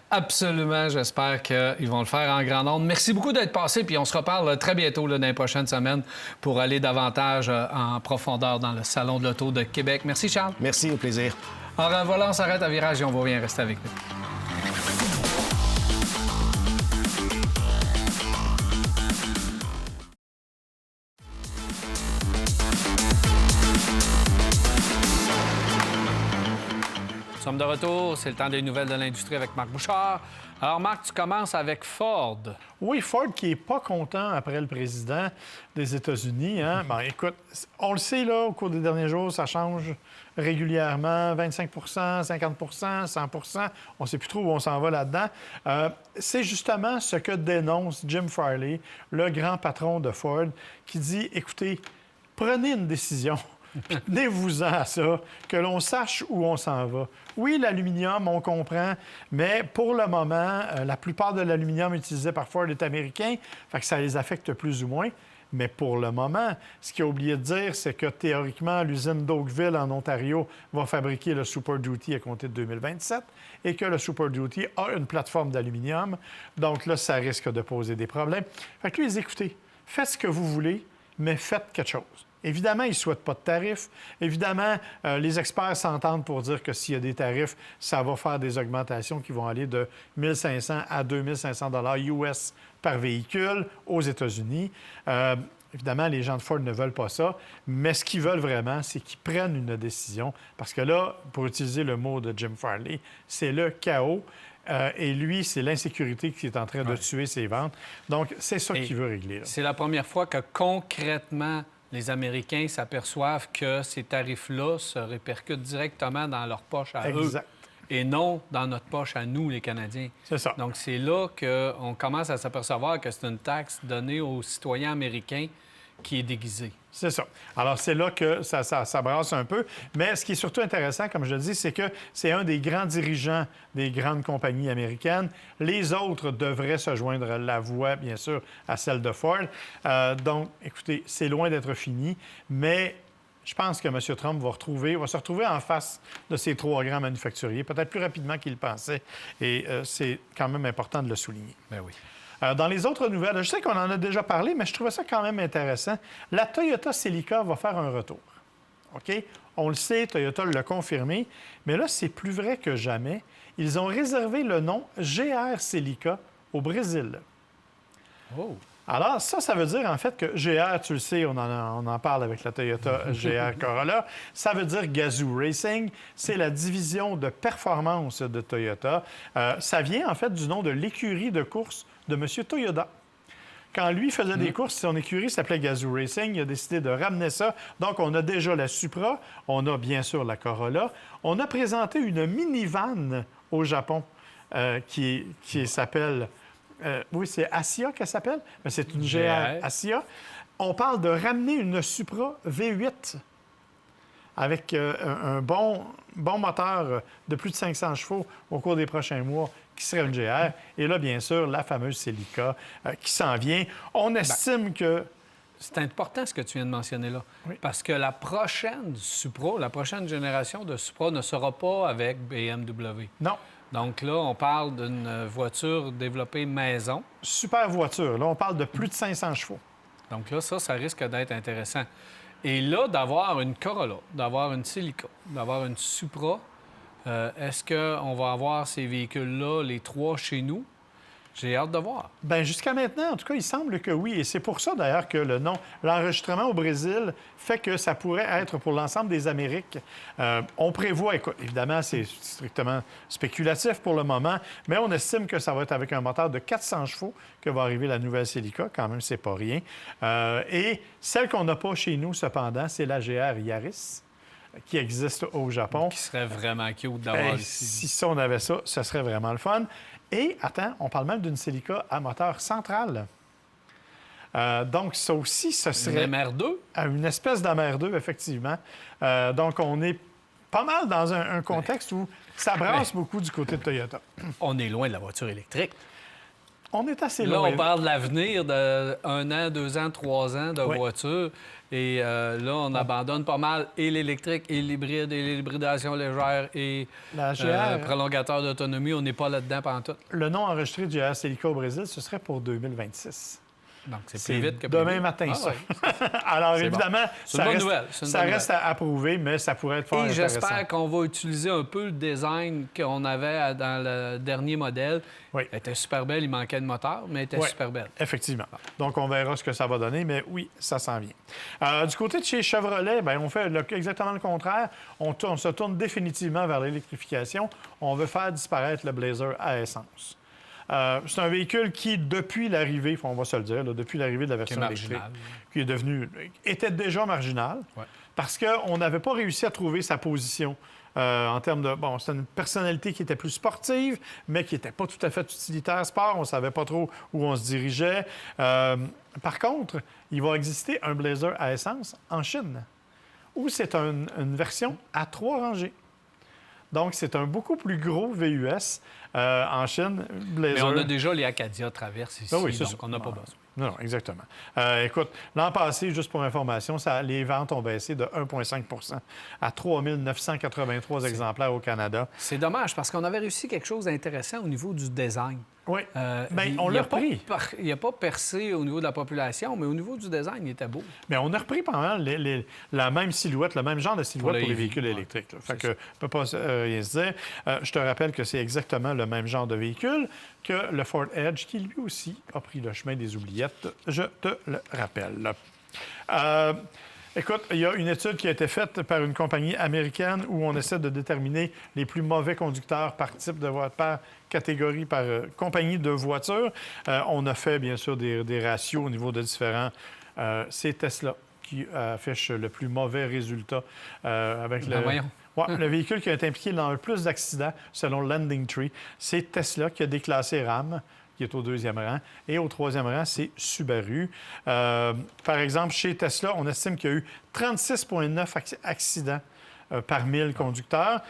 [SPEAKER 1] Absolument. J'espère qu'ils vont le faire en grand nombre. Merci beaucoup d'être passé. Puis on se reparle très bientôt, là, dans les prochaines semaines, pour aller davantage en profondeur dans le Salon de l'Auto de Québec. Merci, Charles.
[SPEAKER 6] Merci, au plaisir.
[SPEAKER 1] Alors voilà, on s'arrête à Virage et on va bien rester avec nous. sommes de retour. C'est le temps des nouvelles de l'industrie avec Marc Bouchard. Alors, Marc, tu commences avec Ford.
[SPEAKER 4] Oui, Ford qui n'est pas content après le président des États-Unis. Hein? Ben, écoute, on le sait, là, au cours des derniers jours, ça change régulièrement. 25 50 100 on ne sait plus trop où on s'en va là-dedans. C'est justement ce que dénonce Jim Farley, le grand patron de Ford, qui dit, écoutez, prenez une décision. Puis tenez-vous-en à ça, que l'on sache où on s'en va. Oui, l'aluminium, on comprend, mais pour le moment, la plupart de l'aluminium utilisé par Ford est américain, fait que ça les affecte plus ou moins. Mais pour le moment, ce qu'il a oublié de dire, c'est que théoriquement, l'usine d'Oakville, en Ontario, va fabriquer le Super Duty à compter de 2027 et que le Super Duty a une plateforme d'aluminium. Donc là, ça risque de poser des problèmes. Fait que lui, écoutez, faites ce que vous voulez, mais faites quelque chose. Évidemment, ils ne souhaitent pas de tarifs. Évidemment, les experts s'entendent pour dire que s'il y a des tarifs, ça va faire des augmentations qui vont aller de 1 500 à 2 500 US par véhicule aux États-Unis. Évidemment, les gens de Ford ne veulent pas ça, mais ce qu'ils veulent vraiment, c'est qu'ils prennent une décision. Parce que là, pour utiliser le mot de Jim Farley, c'est le chaos. Et lui, c'est l'insécurité qui est en train de tuer ses ventes. Donc, c'est ça qu'il veut régler. Là.
[SPEAKER 1] C'est la première fois que concrètement, les Américains s'aperçoivent que ces tarifs-là se répercutent directement dans leur poche à eux et non dans notre poche à nous, les Canadiens.
[SPEAKER 4] C'est ça.
[SPEAKER 1] Donc, c'est là qu'on commence à s'apercevoir que c'est une taxe donnée aux citoyens américains qui est déguisée.
[SPEAKER 4] C'est ça. Alors, c'est là que ça brasse un peu. Mais ce qui est surtout intéressant, comme je le dis, c'est que c'est un des grands dirigeants des grandes compagnies américaines. Les autres devraient se joindre la voix, bien sûr, à celle de Ford. Donc, écoutez, c'est loin d'être fini, mais je pense que M. Trump va se retrouver en face de ces trois grands manufacturiers, peut-être plus rapidement qu'il le pensait. Et c'est quand même important de le souligner.
[SPEAKER 1] Bien oui.
[SPEAKER 4] Dans les autres nouvelles, je sais qu'on en a déjà parlé, mais je trouvais ça quand même intéressant. La Toyota Celica va faire un retour. OK? On le sait, Toyota l'a confirmé, mais là, c'est plus vrai que jamais. Ils ont réservé le nom GR Celica au Brésil.
[SPEAKER 1] Oh!
[SPEAKER 4] Alors, ça veut dire, en fait, que GR, tu le sais, on en parle avec la Toyota GR Corolla, ça veut dire Gazoo Racing. C'est la division de performance de Toyota. Ça vient, en fait, du nom de l'écurie de course de M. Toyoda. Quand lui faisait des courses, son écurie s'appelait Gazoo Racing. Il a décidé de ramener ça. Donc, on a déjà la Supra. On a, bien sûr, la Corolla. On a présenté une minivan au Japon qui s'appelle... oui, c'est Asia qu'elle s'appelle, mais c'est une GR Asia. On parle de ramener une Supra V8 avec un bon moteur de plus de 500 chevaux au cours des prochains mois, qui serait une GR. Et là, bien sûr, la fameuse Celica qui s'en vient. On estime que...
[SPEAKER 1] C'est important ce que tu viens de mentionner là. Oui. Parce que la prochaine Supra, la prochaine génération de Supra ne sera pas avec BMW.
[SPEAKER 4] Non.
[SPEAKER 1] Donc là, on parle d'une voiture développée maison.
[SPEAKER 4] Super voiture. Là, on parle de plus de 500 chevaux.
[SPEAKER 1] Donc là, ça risque d'être intéressant. Et là, d'avoir une Corolla, d'avoir une Celica, d'avoir une Supra, est-ce qu'on va avoir ces véhicules-là, les trois, chez nous? J'ai hâte de voir.
[SPEAKER 4] Bien, jusqu'à maintenant, en tout cas, il semble que oui. Et c'est pour ça, d'ailleurs, que l'enregistrement au Brésil fait que ça pourrait être pour l'ensemble des Amériques. On prévoit, écoute, évidemment, c'est strictement spéculatif pour le moment, mais on estime que ça va être avec un moteur de 400 chevaux que va arriver la nouvelle Celica. Quand même, c'est pas rien. Et celle qu'on n'a pas chez nous, cependant, c'est la GR Yaris, qui existe au Japon.
[SPEAKER 1] Qui serait vraiment cute d'avoir ici.
[SPEAKER 4] Si ça, on avait ça, ce serait vraiment le fun. Et, attends, on parle même d'une Celica à moteur central. Donc, ça aussi, ce serait...
[SPEAKER 1] Une MR2?
[SPEAKER 4] Une espèce d'MR2, effectivement. Donc, on est pas mal dans un contexte où ça brasse beaucoup du côté de Toyota.
[SPEAKER 1] On est loin de la voiture électrique.
[SPEAKER 4] On est assez
[SPEAKER 1] loin.
[SPEAKER 4] loin.
[SPEAKER 1] Là, on parle de l'avenir de 1 an, 2 ans, 3 ans de voiture. Et là, on abandonne pas mal et l'électrique, et l'hybride, et l'hybridation légère, et
[SPEAKER 4] la GR...
[SPEAKER 1] prolongateur d'autonomie. On n'est pas là-dedans pantoute.
[SPEAKER 4] Le nom enregistré du GR Celica au Brésil, ce serait pour 2026.
[SPEAKER 1] Donc, c'est plus vite que
[SPEAKER 4] demain
[SPEAKER 1] prévu.
[SPEAKER 4] matin,
[SPEAKER 1] Ah,
[SPEAKER 4] ça.
[SPEAKER 1] ouais.
[SPEAKER 4] Alors,
[SPEAKER 1] C'est
[SPEAKER 4] évidemment,
[SPEAKER 1] C'est une bonne nouvelle. C'est une
[SPEAKER 4] ça
[SPEAKER 1] bonne
[SPEAKER 4] reste à prouver, mais ça pourrait être fort
[SPEAKER 1] Et
[SPEAKER 4] intéressant.
[SPEAKER 1] j'espère qu'on va utiliser un peu le design qu'on avait dans le dernier modèle.
[SPEAKER 4] Oui.
[SPEAKER 1] Elle était super belle, il manquait de moteur, mais elle était
[SPEAKER 4] Oui,
[SPEAKER 1] super belle.
[SPEAKER 4] effectivement. Donc, on verra ce que ça va donner, mais oui, ça s'en vient. Du côté de chez Chevrolet, bien, on fait exactement le contraire. On se tourne définitivement vers l'électrification. On veut faire disparaître le Blazer à essence. C'est un véhicule qui, depuis l'arrivée, on va se le dire, là, depuis l'arrivée de la version électrique,
[SPEAKER 1] marginal.
[SPEAKER 4] était déjà marginal,
[SPEAKER 1] Ouais.
[SPEAKER 4] parce qu'on n'avait pas réussi à trouver sa position. En termes de... Bon, c'était une personnalité qui était plus sportive, mais qui n'était pas tout à fait utilitaire sport. On ne savait pas trop où on se dirigeait. Par contre, il va exister un Blazer à essence en Chine, où c'est une version à 3 rangées. Donc, c'est un beaucoup plus gros VUS en Chine.
[SPEAKER 1] Mais
[SPEAKER 4] Blazer.
[SPEAKER 1] on a déjà les Acadia Traverse ici,
[SPEAKER 4] Ah oui, c'est
[SPEAKER 1] donc
[SPEAKER 4] ça.
[SPEAKER 1] on n'a pas besoin.
[SPEAKER 4] Non, exactement. Écoute, l'an passé, juste pour information, les ventes ont baissé de 1,5 à 3 983 exemplaires au Canada.
[SPEAKER 1] C'est dommage, parce qu'on avait réussi quelque chose d'intéressant au niveau du design.
[SPEAKER 4] Oui. Bien,
[SPEAKER 1] Il-
[SPEAKER 4] on
[SPEAKER 1] il
[SPEAKER 4] l'a
[SPEAKER 1] a pas
[SPEAKER 4] repris.
[SPEAKER 1] Il n'a pas percé au niveau de la population, mais au niveau du design, il était beau.
[SPEAKER 4] Mais on a repris pendant la même silhouette, le même genre de silhouette
[SPEAKER 1] Pour
[SPEAKER 4] pour
[SPEAKER 1] le
[SPEAKER 4] les
[SPEAKER 1] EV,
[SPEAKER 4] véhicules
[SPEAKER 1] ouais.
[SPEAKER 4] électriques. Là. Fait
[SPEAKER 1] C'est
[SPEAKER 4] que peut pas rien se dire. Je te rappelle que c'est exactement le même genre de véhicule que le Ford Edge, qui lui aussi a pris le chemin des oubliettes. Je te le rappelle. Écoute, il y a une étude qui a été faite par une compagnie américaine où on essaie de déterminer les plus mauvais conducteurs par type de voiture, par catégorie, par compagnie de voitures. On a fait, bien sûr, des ratios au niveau de différents. C'est Tesla qui affiche le plus mauvais résultat avec
[SPEAKER 1] Ben voyons.
[SPEAKER 4] Ouais, le véhicule qui a été impliqué dans le plus d'accidents, selon Landing Tree. C'est Tesla qui a déclassé RAM, qui est au 2e rang. Et au 3e rang, c'est Subaru. Par exemple, chez Tesla, on estime qu'il y a eu 36,9 accidents par 1000 conducteurs.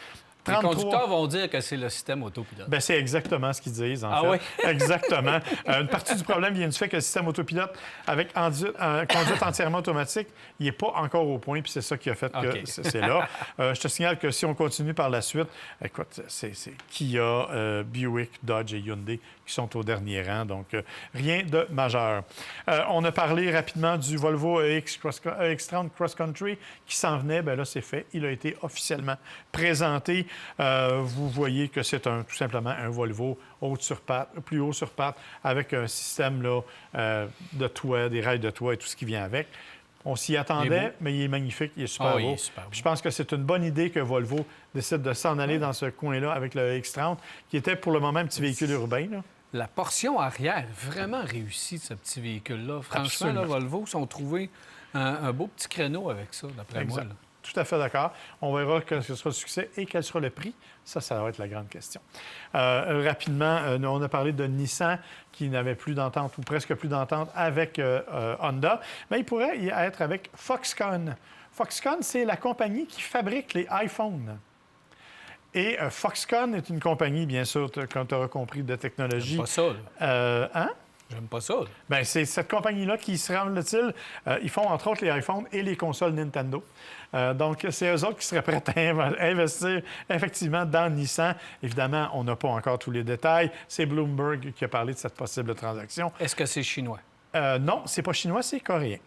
[SPEAKER 1] Les
[SPEAKER 4] 33
[SPEAKER 1] conducteurs vont dire que c'est le système autopilote.
[SPEAKER 4] Ben, c'est exactement ce qu'ils disent, en
[SPEAKER 1] Ah
[SPEAKER 4] fait.
[SPEAKER 1] oui?
[SPEAKER 4] Exactement. Une partie du problème vient du fait que le système autopilote, avec conduite entièrement automatique, il n'est pas encore au point, puis c'est ça qui a fait que
[SPEAKER 1] OK.
[SPEAKER 4] c'est là. Je te signale que si on continue par la suite, écoute, c'est Kia, Buick, Dodge et Hyundai qui sont au dernier rang, donc rien de majeur. On a parlé rapidement du Volvo EX30 Cross Country qui s'en venait. Bien là, c'est fait. Il a été officiellement présenté. Vous voyez que c'est tout simplement un Volvo plus haut sur pattes, avec un système là, de toit, des rails de toit et tout ce qui vient avec. On s'y
[SPEAKER 1] Il est
[SPEAKER 4] attendait,
[SPEAKER 1] beau.
[SPEAKER 4] mais il est magnifique, il est super
[SPEAKER 1] Ah oui,
[SPEAKER 4] beau.
[SPEAKER 1] il est super beau.
[SPEAKER 4] Puis je pense que c'est une bonne idée que Volvo décide de s'en aller dans ce coin-là avec le X30, qui était pour le moment un petit véhicule urbain. Là.
[SPEAKER 1] La portion arrière, vraiment réussie de ce petit véhicule-là. Franchement,
[SPEAKER 4] Absolument.
[SPEAKER 1] là, Volvo sont trouvés un beau petit créneau avec ça, d'après moi.
[SPEAKER 4] Exact.
[SPEAKER 1] Là.
[SPEAKER 4] Tout à fait d'accord. On verra quel sera le succès et quel sera le prix. Ça va être la grande question. Rapidement, on a parlé de Nissan qui n'avait plus d'entente ou presque plus d'entente avec Honda. Mais il pourrait y être avec Foxconn. Foxconn, c'est la compagnie qui fabrique les iPhones. Et Foxconn est une compagnie, bien sûr, comme tu auras compris, de technologie.
[SPEAKER 1] J'aime pas ça, là.
[SPEAKER 4] Hein?
[SPEAKER 1] J'aime pas ça, là.
[SPEAKER 4] Bien, c'est cette compagnie-là qui, semble-t-il, ils font entre autres les iPhones et les consoles Nintendo. Donc, c'est eux autres qui seraient prêts à investir effectivement dans Nissan. Évidemment, on n'a pas encore tous les détails. C'est Bloomberg qui a parlé de cette possible transaction.
[SPEAKER 1] Est-ce que c'est chinois?
[SPEAKER 4] Non, c'est pas chinois, c'est coréen.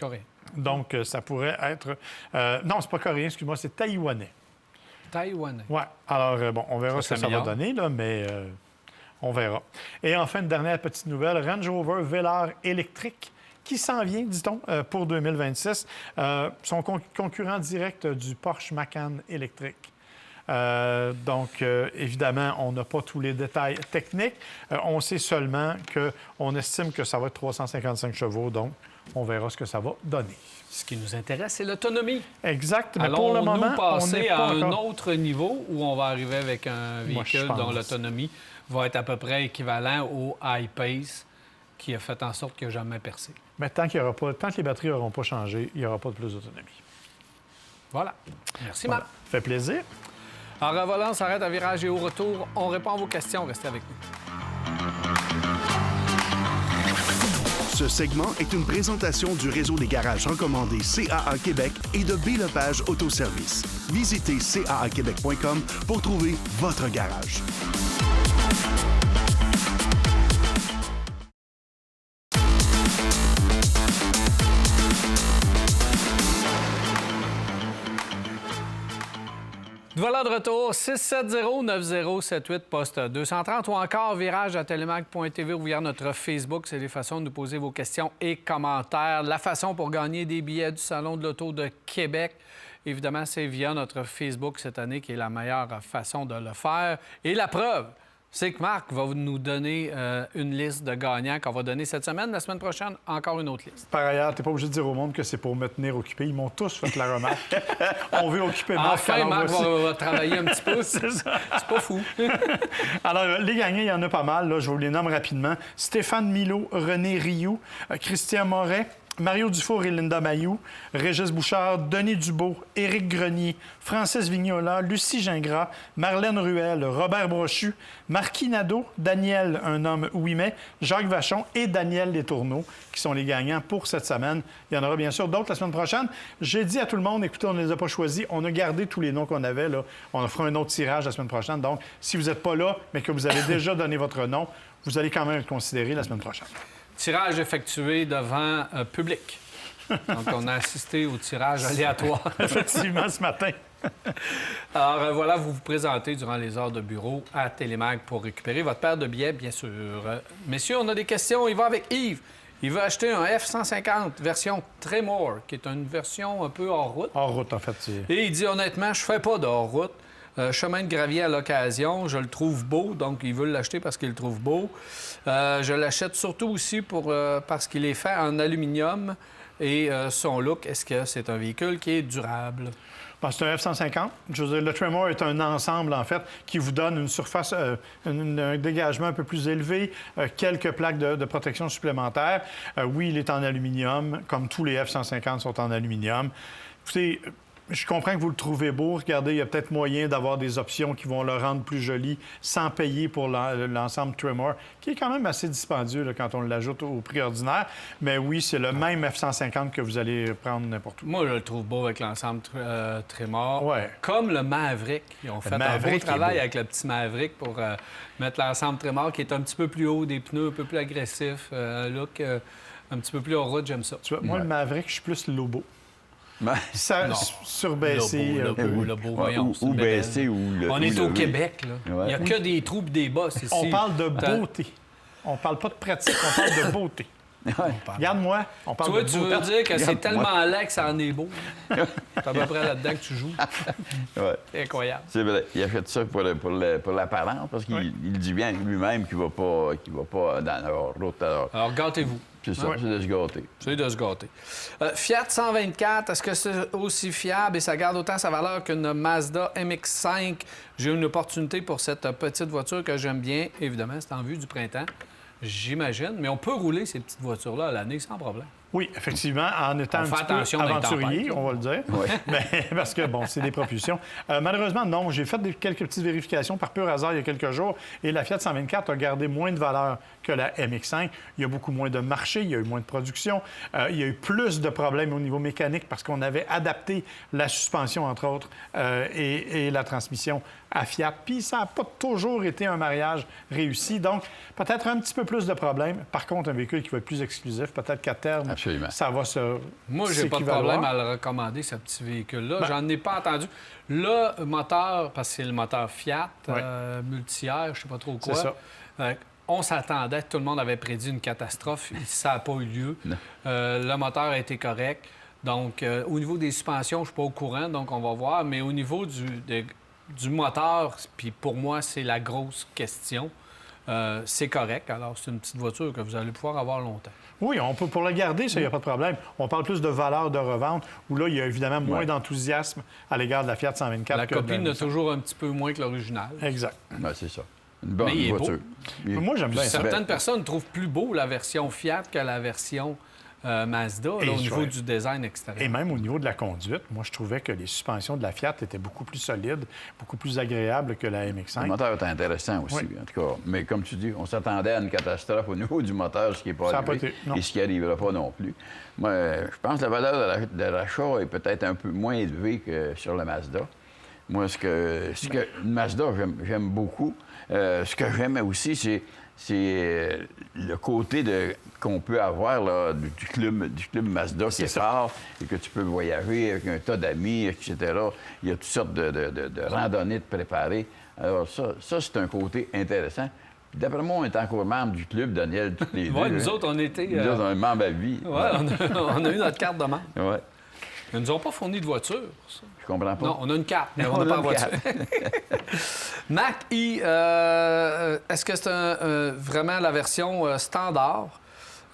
[SPEAKER 1] Coréen.
[SPEAKER 4] Donc, ça pourrait être... non, c'est pas coréen, excuse-moi, c'est taïwanais.
[SPEAKER 1] Taïwanais.
[SPEAKER 4] Oui. Alors, bon, on verra
[SPEAKER 1] Ça
[SPEAKER 4] ce que ça va
[SPEAKER 1] s'améliore.
[SPEAKER 4] donner, là, mais on verra. Et enfin, une dernière petite nouvelle, Range Rover Velar électrique qui s'en vient, dit-on, pour 2026. Son concurrent direct du Porsche Macan électrique. Donc, évidemment, on n'a pas tous les détails techniques. On sait seulement qu'on estime que ça va être 355 chevaux, donc on verra ce que ça va donner.
[SPEAKER 1] Ce qui nous intéresse, c'est l'autonomie.
[SPEAKER 4] Exact, mais pour le moment,
[SPEAKER 1] Allons-nous
[SPEAKER 4] on
[SPEAKER 1] passer
[SPEAKER 4] n'est
[SPEAKER 1] à
[SPEAKER 4] pas
[SPEAKER 1] un
[SPEAKER 4] encore...
[SPEAKER 1] autre niveau où on va arriver avec un
[SPEAKER 4] Moi, je
[SPEAKER 1] véhicule
[SPEAKER 4] pense.
[SPEAKER 1] dont l'autonomie va être à peu près équivalent au I-Pace qui a fait en sorte qu'il n'a jamais percé.
[SPEAKER 4] Mais tant que les batteries n'auront pas changé, il n'y aura pas de plus d'autonomie.
[SPEAKER 1] Voilà. Merci,
[SPEAKER 4] Voilà.
[SPEAKER 1] Marc.
[SPEAKER 4] Ça fait plaisir.
[SPEAKER 1] En revolant, on s'arrête à virage et au retour, on répond à vos questions. Restez avec nous.
[SPEAKER 7] Ce segment est une présentation du réseau des garages recommandés CAA Québec et de B-Lepage Autoservice. Visitez caaquebec.com pour trouver votre garage.
[SPEAKER 1] Voilà de retour, 670-9078, poste 230 ou encore virage@telemac.tv ou via notre Facebook. C'est des façons de nous poser vos questions et commentaires. La façon pour gagner des billets du Salon de l'Auto de Québec, évidemment, c'est via notre Facebook cette année qui est la meilleure façon de le faire. Et la preuve, c'est que Marc va nous donner une liste de gagnants qu'on va donner cette semaine. La semaine prochaine, encore une autre liste.
[SPEAKER 4] Par ailleurs, tu n'es pas obligé de dire au monde que c'est pour me tenir occupé. Ils m'ont tous fait la remarque. On veut occuper Marc.
[SPEAKER 1] Enfin, Marc va travailler un petit peu. C'est pas fou.
[SPEAKER 4] Alors, les gagnants, il y en a pas mal. Là, je vous les nomme rapidement. Stéphane Milo, René Rioux, Christian Moret, Mario Dufour et Linda Mayou, Régis Bouchard, Denis Dubeau, Éric Grenier, Francis Vignola, Lucie Gingras, Marlène Ruel, Robert Brochu, Marquis Nadeau, Daniel, un homme ouimet, Jacques Vachon et Daniel Letourneau, qui sont les gagnants pour cette semaine. Il y en aura bien sûr d'autres la semaine prochaine. J'ai dit à tout le monde, écoutez, on ne les a pas choisis. On a gardé tous les noms qu'on avait. Là. On fera un autre tirage la semaine prochaine. Donc, si vous n'êtes pas là, mais que vous avez déjà donné votre nom, vous allez quand même être considéré la semaine prochaine.
[SPEAKER 1] Tirage effectué devant public. Donc, on a assisté au tirage aléatoire.
[SPEAKER 4] Effectivement, ce matin.
[SPEAKER 1] Alors, voilà, vous vous présentez durant les heures de bureau à Télémac pour récupérer votre paire de billets, bien sûr. Messieurs, on a des questions. Il va avec Yves. Il veut acheter un F-150 version Tremor, qui est une version un peu hors route.
[SPEAKER 4] Hors route, en fait.
[SPEAKER 1] Et il dit, honnêtement, je fais pas de hors route. Chemin de gravier à l'occasion, je le trouve beau, donc il veut l'acheter parce qu'il le trouve beau. Je l'achète surtout aussi parce qu'il est fait en aluminium et son look, est-ce que c'est un véhicule qui est durable?
[SPEAKER 4] Bon, c'est un F-150. Je veux dire, le Tremor est un ensemble, en fait, qui vous donne une surface, un dégagement un peu plus élevé, quelques plaques de protection supplémentaires. Oui, il est en aluminium, comme tous les F-150 sont en aluminium. Écoutez, je comprends que vous le trouvez beau. Regardez, il y a peut-être moyen d'avoir des options qui vont le rendre plus joli sans payer pour l'ensemble Tremor, qui est quand même assez dispendieux là, quand on l'ajoute au prix ordinaire. Mais oui, c'est le même F-150 que vous allez prendre n'importe où.
[SPEAKER 1] Moi, je le trouve beau avec l'ensemble Tremor.
[SPEAKER 4] Ouais.
[SPEAKER 1] Comme le Maverick. Ils ont fait un beau travail avec le petit Maverick pour mettre l'ensemble Tremor qui est un petit peu plus haut, des pneus un peu plus agressifs, un look un petit peu plus en route, j'aime ça.
[SPEAKER 4] Tu vois, moi, le Maverick, je suis plus Lobo.
[SPEAKER 3] Ça,
[SPEAKER 4] surbaissé.
[SPEAKER 1] Lobo, voyons.
[SPEAKER 3] Ou baissé ou le.
[SPEAKER 1] On est au Québec, là.
[SPEAKER 3] Ouais.
[SPEAKER 1] Il n'y a que des trous et des bosses ici.
[SPEAKER 4] On parle de beauté. On parle pas de pratique, on parle de beauté. Regarde-moi, on parle de beauté.
[SPEAKER 1] Tu veux dire que c'est tellement laid que ça en est beau. C'est à peu près là-dedans que tu joues.
[SPEAKER 3] Ouais.
[SPEAKER 1] Incroyable.
[SPEAKER 3] C'est vrai. Il a fait ça pour l'apparence, parce qu'il dit bien lui-même qu'il va pas dans la route.
[SPEAKER 1] Alors, gâtez-vous.
[SPEAKER 3] C'est ça, c'est de se gâter.
[SPEAKER 1] C'est de se gâter. Fiat 124, est-ce que c'est aussi fiable et ça garde autant sa valeur qu'une Mazda MX-5? J'ai une opportunité pour cette petite voiture que j'aime bien. Évidemment, c'est en vue du printemps, j'imagine. Mais on peut rouler ces petites voitures-là à l'année sans problème.
[SPEAKER 4] Oui, effectivement, en étant un petit peu aventurier, on va le dire.
[SPEAKER 3] Oui.
[SPEAKER 4] Mais, parce que, bon, c'est des propulsions. Malheureusement, non. J'ai fait quelques petites vérifications par pur hasard il y a quelques jours et la Fiat 124 a gardé moins de valeur que la MX-5. Il y a beaucoup moins de marché, il y a eu moins de production. Il y a eu plus de problèmes au niveau mécanique parce qu'on avait adapté la suspension, entre autres, et la transmission à Fiat. Puis ça n'a pas toujours été un mariage réussi. Donc, peut-être un petit peu plus de problèmes. Par contre, un véhicule qui va être plus exclusif, peut-être qu'à terme,
[SPEAKER 3] absolument,
[SPEAKER 4] ça va se
[SPEAKER 1] Moi, j'ai pas de problème à le recommander, ce petit véhicule-là. J'en ai pas entendu. Le moteur, parce que c'est le moteur Fiat, multi-air, je sais pas trop quoi.
[SPEAKER 4] C'est ça.
[SPEAKER 1] On s'attendait, tout le monde avait prédit une catastrophe. Ça n'a pas eu lieu. Le moteur a été correct. Donc, au niveau des suspensions, je ne suis pas au courant, donc on va voir. Mais au niveau du moteur, puis pour moi, c'est la grosse question. C'est correct. Alors, c'est une petite voiture que vous allez pouvoir avoir longtemps.
[SPEAKER 4] Oui, on peut pour la garder, ça, il n'y a pas de problème. On parle plus de valeur de revente, où là, il y a évidemment moins d'enthousiasme à l'égard de la Fiat 124.
[SPEAKER 1] La copine a toujours un petit peu moins que l'original.
[SPEAKER 4] Exact.
[SPEAKER 3] Ben, c'est ça. Une bonne
[SPEAKER 1] il est
[SPEAKER 3] voiture.
[SPEAKER 1] Beau.
[SPEAKER 4] Moi, j'aime bien ça.
[SPEAKER 1] Certaines personnes trouvent plus beau la version Fiat que la version Mazda, là, au niveau du design extérieur.
[SPEAKER 4] Et même au niveau de la conduite, moi, je trouvais que les suspensions de la Fiat étaient beaucoup plus solides, beaucoup plus agréables que la MX-5.
[SPEAKER 3] Le moteur est intéressant aussi, en tout cas. Mais comme tu dis, on s'attendait à une catastrophe au niveau du moteur, ce qui n'est pas arrivé, et ce qui n'arrivera pas non plus. Moi, je pense que la valeur de l'achat est peut-être un peu moins élevée que sur le Mazda. Moi, ce que Mazda, j'aime beaucoup. Ce que j'aime aussi, c'est le côté qu'on peut avoir là, du club Mazda qui est fort et que tu peux voyager avec un tas d'amis, etc. Il y a toutes sortes de randonnées de préparer. Alors ça c'est un côté intéressant. Puis d'après moi, on est encore membre du club, Daniel, tous les deux.
[SPEAKER 1] Oui, nous autres, on était...
[SPEAKER 3] Nous autres, on est membre à vie.
[SPEAKER 1] Oui, on a eu notre carte de membre.
[SPEAKER 3] Ouais.
[SPEAKER 1] Ils nous ont pas fourni de voiture, ça.
[SPEAKER 3] Je comprends pas.
[SPEAKER 1] Non, on a une carte, mais on n'a pas de voiture. Mach-E, est-ce que c'est vraiment la version standard?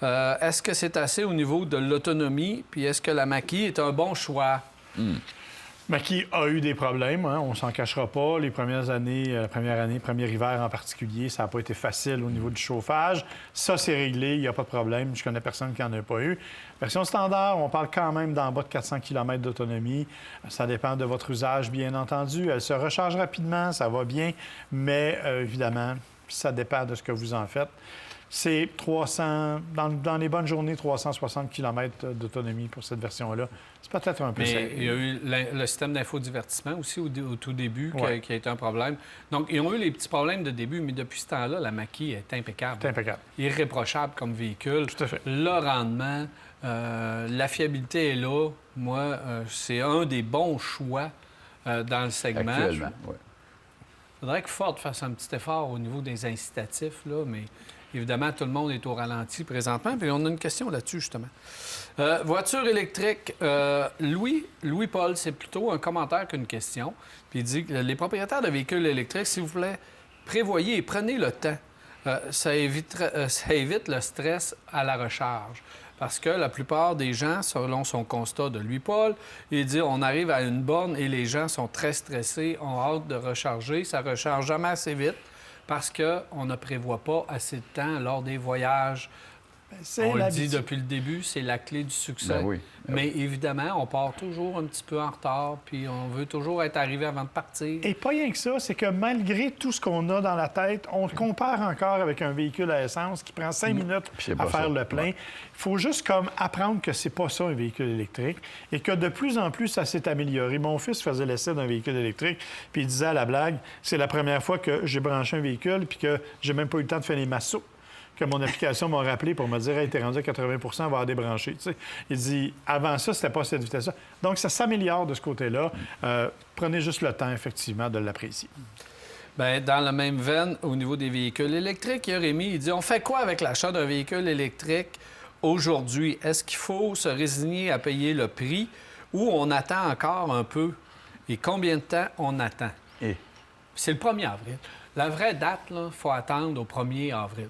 [SPEAKER 1] Est-ce que c'est assez au niveau de l'autonomie? Puis est-ce que la Mach-E est un bon choix?
[SPEAKER 4] Mach-E a eu des problèmes, hein, on s'en cachera pas. Les premières années, premier hiver en particulier, ça n'a pas été facile au niveau du chauffage. Ça, c'est réglé, il n'y a pas de problème. Je connais personne qui n'en a pas eu. Version standard, on parle quand même d'en bas de 400 km d'autonomie. Ça dépend de votre usage, bien entendu. Elle se recharge rapidement, ça va bien, mais évidemment, ça dépend de ce que vous en faites. C'est 300, dans les bonnes journées, 360 km d'autonomie pour cette version-là. C'est peut-être un peu
[SPEAKER 1] Mais
[SPEAKER 4] serré.
[SPEAKER 1] il y a eu le système d'infodivertissement aussi au tout début
[SPEAKER 4] Ouais.
[SPEAKER 1] qui a été un problème. Donc, ils ont eu les petits problèmes de début, mais depuis ce temps-là, la Mach-E est impeccable.
[SPEAKER 4] C'est impeccable.
[SPEAKER 1] Irréprochable comme véhicule.
[SPEAKER 4] Tout à fait.
[SPEAKER 1] Le rendement, la fiabilité est là. Moi, c'est un des bons choix dans le segment.
[SPEAKER 3] Actuellement, oui.
[SPEAKER 1] Il faudrait que Ford fasse un petit effort au niveau des incitatifs, là, mais évidemment, tout le monde est au ralenti présentement. Puis on a une question là-dessus, justement. Voiture électrique, Louis-Paul, c'est plutôt un commentaire qu'une question. Puis il dit que les propriétaires de véhicules électriques, s'il vous plaît, prévoyez et prenez le temps. Ça évite le stress à la recharge. Parce que la plupart des gens, selon son constat de Louis-Paul, il dit on arrive à une borne et les gens sont très stressés, ont hâte de recharger. Ça ne recharge jamais assez vite parce qu'on ne prévoit pas assez de temps lors des voyages. On le dit depuis le début, c'est la clé du succès.
[SPEAKER 3] Ben oui.
[SPEAKER 1] Mais évidemment, on part toujours un petit peu en retard, puis on veut toujours être arrivé avant de partir.
[SPEAKER 4] Et pas rien que ça, c'est que malgré tout ce qu'on a dans la tête, on le compare encore avec un véhicule à essence qui prend 5 minutes
[SPEAKER 3] c'est
[SPEAKER 4] à
[SPEAKER 3] pas
[SPEAKER 4] faire
[SPEAKER 3] ça.
[SPEAKER 4] le plein. Il faut juste comme apprendre que c'est pas ça un véhicule électrique et que de plus en plus, ça s'est amélioré. Mon fils faisait l'essai d'un véhicule électrique, puis il disait à la blague, c'est la première fois que j'ai branché un véhicule puis que j'ai même pas eu le temps de faire les massos. Que mon application m'a rappelé pour me dire « Hey, t'es rendu à 80 on va débrancher. » Tu sais, il dit « Avant ça, c'était pas cette vitesse-là. » Donc, ça s'améliore de ce côté-là. Prenez juste le temps, effectivement, de l'apprécier.
[SPEAKER 1] Bien, dans la même veine, au niveau des véhicules électriques, il y a Rémi, il dit on fait quoi avec l'achat d'un véhicule électrique aujourd'hui? Est-ce qu'il faut se résigner à payer le prix ou on attend encore un peu? Et combien de temps on attend?
[SPEAKER 3] Et
[SPEAKER 1] C'est le 1er avril. La vraie date, il faut attendre au 1er avril.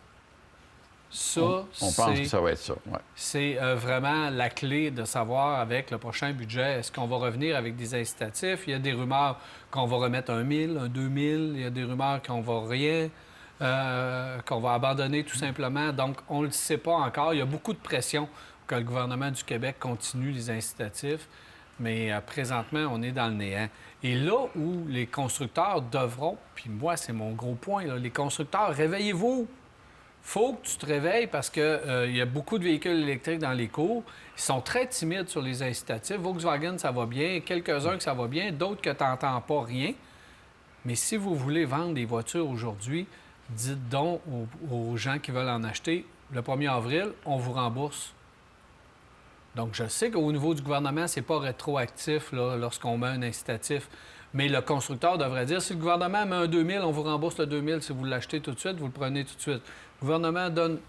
[SPEAKER 1] Ça,
[SPEAKER 3] on pense que ça va être ça. Ouais.
[SPEAKER 1] c'est vraiment la clé de savoir avec le prochain budget, est-ce qu'on va revenir avec des incitatifs? Il y a des rumeurs qu'on va remettre un 1000, un 2000. Il y a des rumeurs qu'on va rien, qu'on va abandonner tout simplement. Donc, on ne le sait pas encore. Il y a beaucoup de pression que le gouvernement du Québec continue les incitatifs. Mais présentement, on est dans le néant. Et là où les constructeurs devront, puis moi, c'est mon gros point, là, les constructeurs, réveillez-vous! Faut que tu te réveilles parce qu'il y a beaucoup de véhicules électriques dans les cours. Ils sont très timides sur les incitatifs. Volkswagen, ça va bien. Quelques-uns que ça va bien. D'autres que tu n'entends pas rien. Mais si vous voulez vendre des voitures aujourd'hui, dites donc aux gens qui veulent en acheter, le 1er avril, on vous rembourse. Donc, je sais qu'au niveau du gouvernement, c'est pas rétroactif là, lorsqu'on met un incitatif. Mais le constructeur devrait dire, si le gouvernement met un 2000, on vous rembourse le 2000. Si vous l'achetez tout de suite, vous le prenez tout de suite. Le gouvernement donne...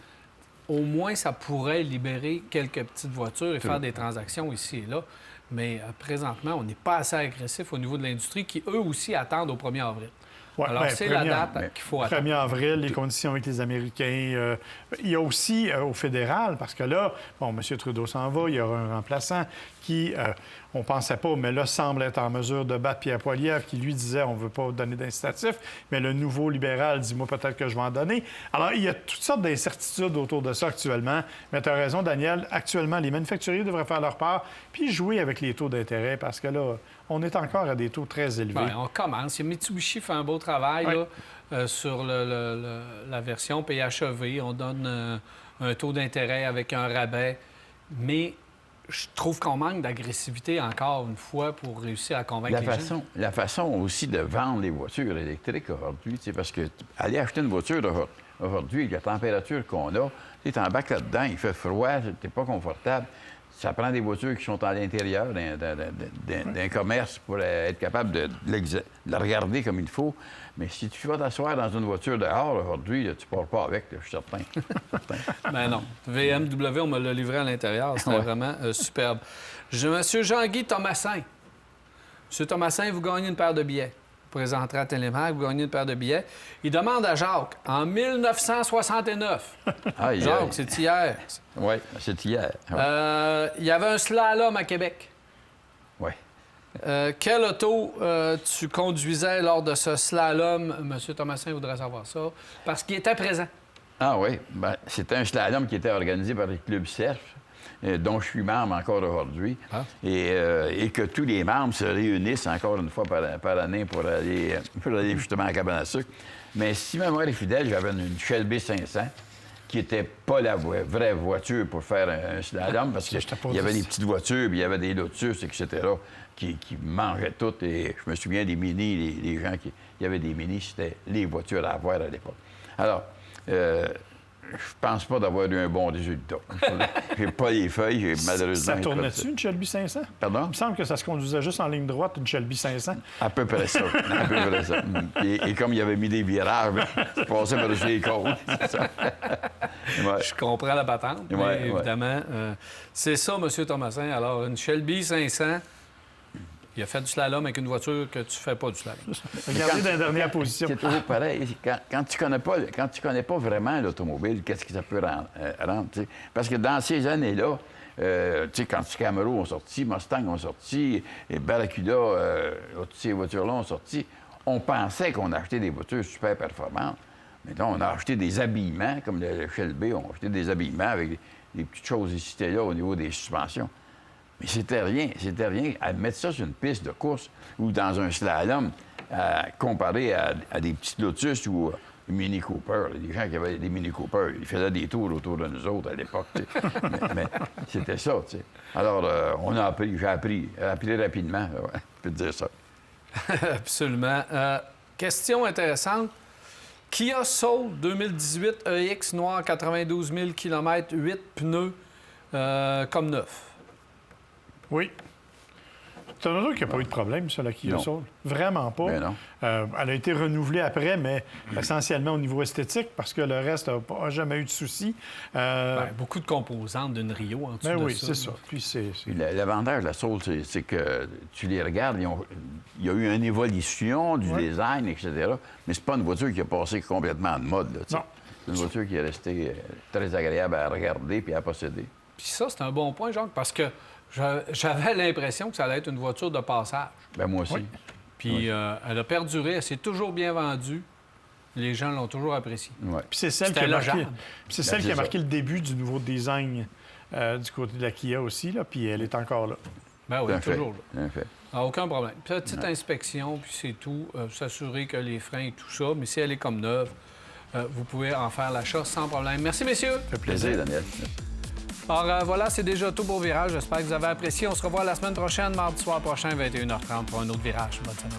[SPEAKER 1] Au moins, ça pourrait libérer quelques petites voitures et faire des transactions ici et là. Mais présentement, on n'est pas assez agressif au niveau de l'industrie qui, eux aussi, attendent au 1er avril.
[SPEAKER 4] Ouais,
[SPEAKER 1] Alors, c'est la date qu'il faut attendre.
[SPEAKER 4] 1er avril, les conditions avec les Américains. Il y a aussi au fédéral, parce que là, bon, M. Trudeau s'en va, il y aura un remplaçant qui, on ne pensait pas, mais là, semble être en mesure de battre Pierre Poilievre, qui lui disait on ne veut pas donner d'incitatif, mais le nouveau libéral dit moi, peut-être que je vais en donner. Alors, il y a toutes sortes d'incertitudes autour de ça actuellement. Mais tu as raison, Daniel, actuellement, les manufacturiers devraient faire leur part, puis jouer avec les taux d'intérêt, parce que là, on est encore à des taux très élevés.
[SPEAKER 1] Bien, on commence. Mitsubishi fait un beau travail là, sur la version PHEV. On donne un taux d'intérêt avec un rabais. Mais je trouve qu'on manque d'agressivité encore une fois pour réussir à convaincre les gens.
[SPEAKER 3] La façon aussi de vendre les voitures électriques aujourd'hui, parce que aller acheter une voiture aujourd'hui, avec la température qu'on a, tu t'embarques là-dedans, il fait froid, t'es pas confortable. Ça prend des voitures qui sont à l'intérieur d'un commerce pour être capable de la regarder comme il faut. Mais si tu vas t'asseoir dans une voiture dehors aujourd'hui, tu ne pars pas avec, là, je suis certain.
[SPEAKER 1] Ben non. VMW, on me l'a livré à l'intérieur. C'était vraiment superbe. Monsieur Jean-Guy Thomasin. Monsieur Thomasin, vous gagnez une paire de billets. Vous présenterez à Télémac, vous gagnez une paire de billets. Il demande à Jacques, en 1969. Jacques, c'est hier.
[SPEAKER 3] Oui, c'est hier. Ouais.
[SPEAKER 1] Il y avait un slalom à Québec.
[SPEAKER 3] Oui.
[SPEAKER 1] Quelle auto tu conduisais lors de ce slalom? Monsieur Thomasin voudrait savoir ça, parce qu'il était présent.
[SPEAKER 3] Ah oui, ben, c'était un slalom qui était organisé par les clubs surf, dont je suis membre encore aujourd'hui, et que tous les membres se réunissent encore une fois par année pour aller justement à la cabane à sucre. Mais si ma mémoire est fidèle, j'avais une Shelby 500 qui n'était pas la vraie voiture pour faire un slalom, parce qu'il y avait des petites voitures, puis il y avait des Lotus, etc., qui mangeaient toutes. Et je me souviens des Mini, les gens qui... Il y avait des Mini, c'était les voitures à avoir à l'époque. Alors, je pense pas d'avoir eu un bon résultat. J'ai pas les feuilles, j'ai malheureusement...
[SPEAKER 4] Ça tournait-tu, une Shelby 500?
[SPEAKER 3] Pardon?
[SPEAKER 4] Il me semble que ça se conduisait juste en ligne droite, une Shelby 500.
[SPEAKER 3] À peu près ça. À peu près ça. Et comme il avait mis des virages, je passais par-dessus les côtes. C'est ça. Ouais.
[SPEAKER 1] Je comprends la patente, mais évidemment, c'est ça, M. Thomasin. Alors, une Shelby 500, il a fait du slalom avec une voiture que tu fais pas du slalom.
[SPEAKER 4] Regardez dans la dernière position.
[SPEAKER 3] C'est toujours pareil. Quand tu connais pas vraiment l'automobile, qu'est-ce que ça peut rendre? T'sais? Parce que dans ces années-là, quand Camaro ont sorti, Mustang ont sorti, et Barracuda, toutes ces voitures-là ont sorti, on pensait qu'on achetait des voitures super performantes. Mais là, on a acheté des habillements, comme le Shelby, on a acheté des habillements avec des petites choses ici et là au niveau des suspensions. Mais c'était rien. À mettre ça sur une piste de course ou dans un slalom, comparé à des petites Lotus ou une Mini Cooper. Les gens qui avaient des Mini Cooper, ils faisaient des tours autour de nous autres à l'époque. mais c'était ça, tu sais. Alors, on a appris, j'ai appris rapidement, je peux te dire ça.
[SPEAKER 1] Absolument. Question intéressante. Kia Soul 2018 EX noir, 92 000 km, 8 pneus, comme neuf.
[SPEAKER 4] Oui. C'est un auto qui n'a pas eu de problème sur la Kia Soul. Vraiment pas.
[SPEAKER 3] Mais non.
[SPEAKER 4] Elle a été renouvelée après, mais essentiellement au niveau esthétique, parce que le reste n'a jamais eu de soucis.
[SPEAKER 1] Beaucoup de composantes d'une Rio en dessous de
[SPEAKER 4] oui,
[SPEAKER 1] ça.
[SPEAKER 4] c'est ça. Puis
[SPEAKER 3] l'avantage de la Soul, c'est que tu les regardes, il y a eu une évolution du design, etc. Mais c'est pas une voiture qui a passé complètement de mode. Là,
[SPEAKER 4] non.
[SPEAKER 3] C'est une voiture qui est restée très agréable à regarder puis à posséder.
[SPEAKER 1] Puis ça, c'est un bon point, Jacques, parce que j'avais l'impression que ça allait être une voiture de passage.
[SPEAKER 3] Bien, moi aussi.
[SPEAKER 4] Oui.
[SPEAKER 1] Puis elle a perduré, elle s'est toujours bien vendue. Les gens l'ont toujours appréciée.
[SPEAKER 3] Ouais.
[SPEAKER 4] Puis c'est celle qui a marqué le début du nouveau design du côté de la Kia aussi, là, puis elle est encore là.
[SPEAKER 1] Ben oui, toujours là.
[SPEAKER 3] Bien fait.
[SPEAKER 1] Aucun problème. Petite inspection, puis c'est tout. S'assurer que les freins et tout ça, mais si elle est comme neuve, vous pouvez en faire l'achat sans problème. Merci, messieurs.
[SPEAKER 3] Ça fait plaisir, Daniel.
[SPEAKER 1] Alors voilà, c'est déjà tout pour Virage. J'espère que vous avez apprécié. On se revoit la semaine prochaine, mardi soir prochain, 21h30, pour un autre Virage. Bonne semaine.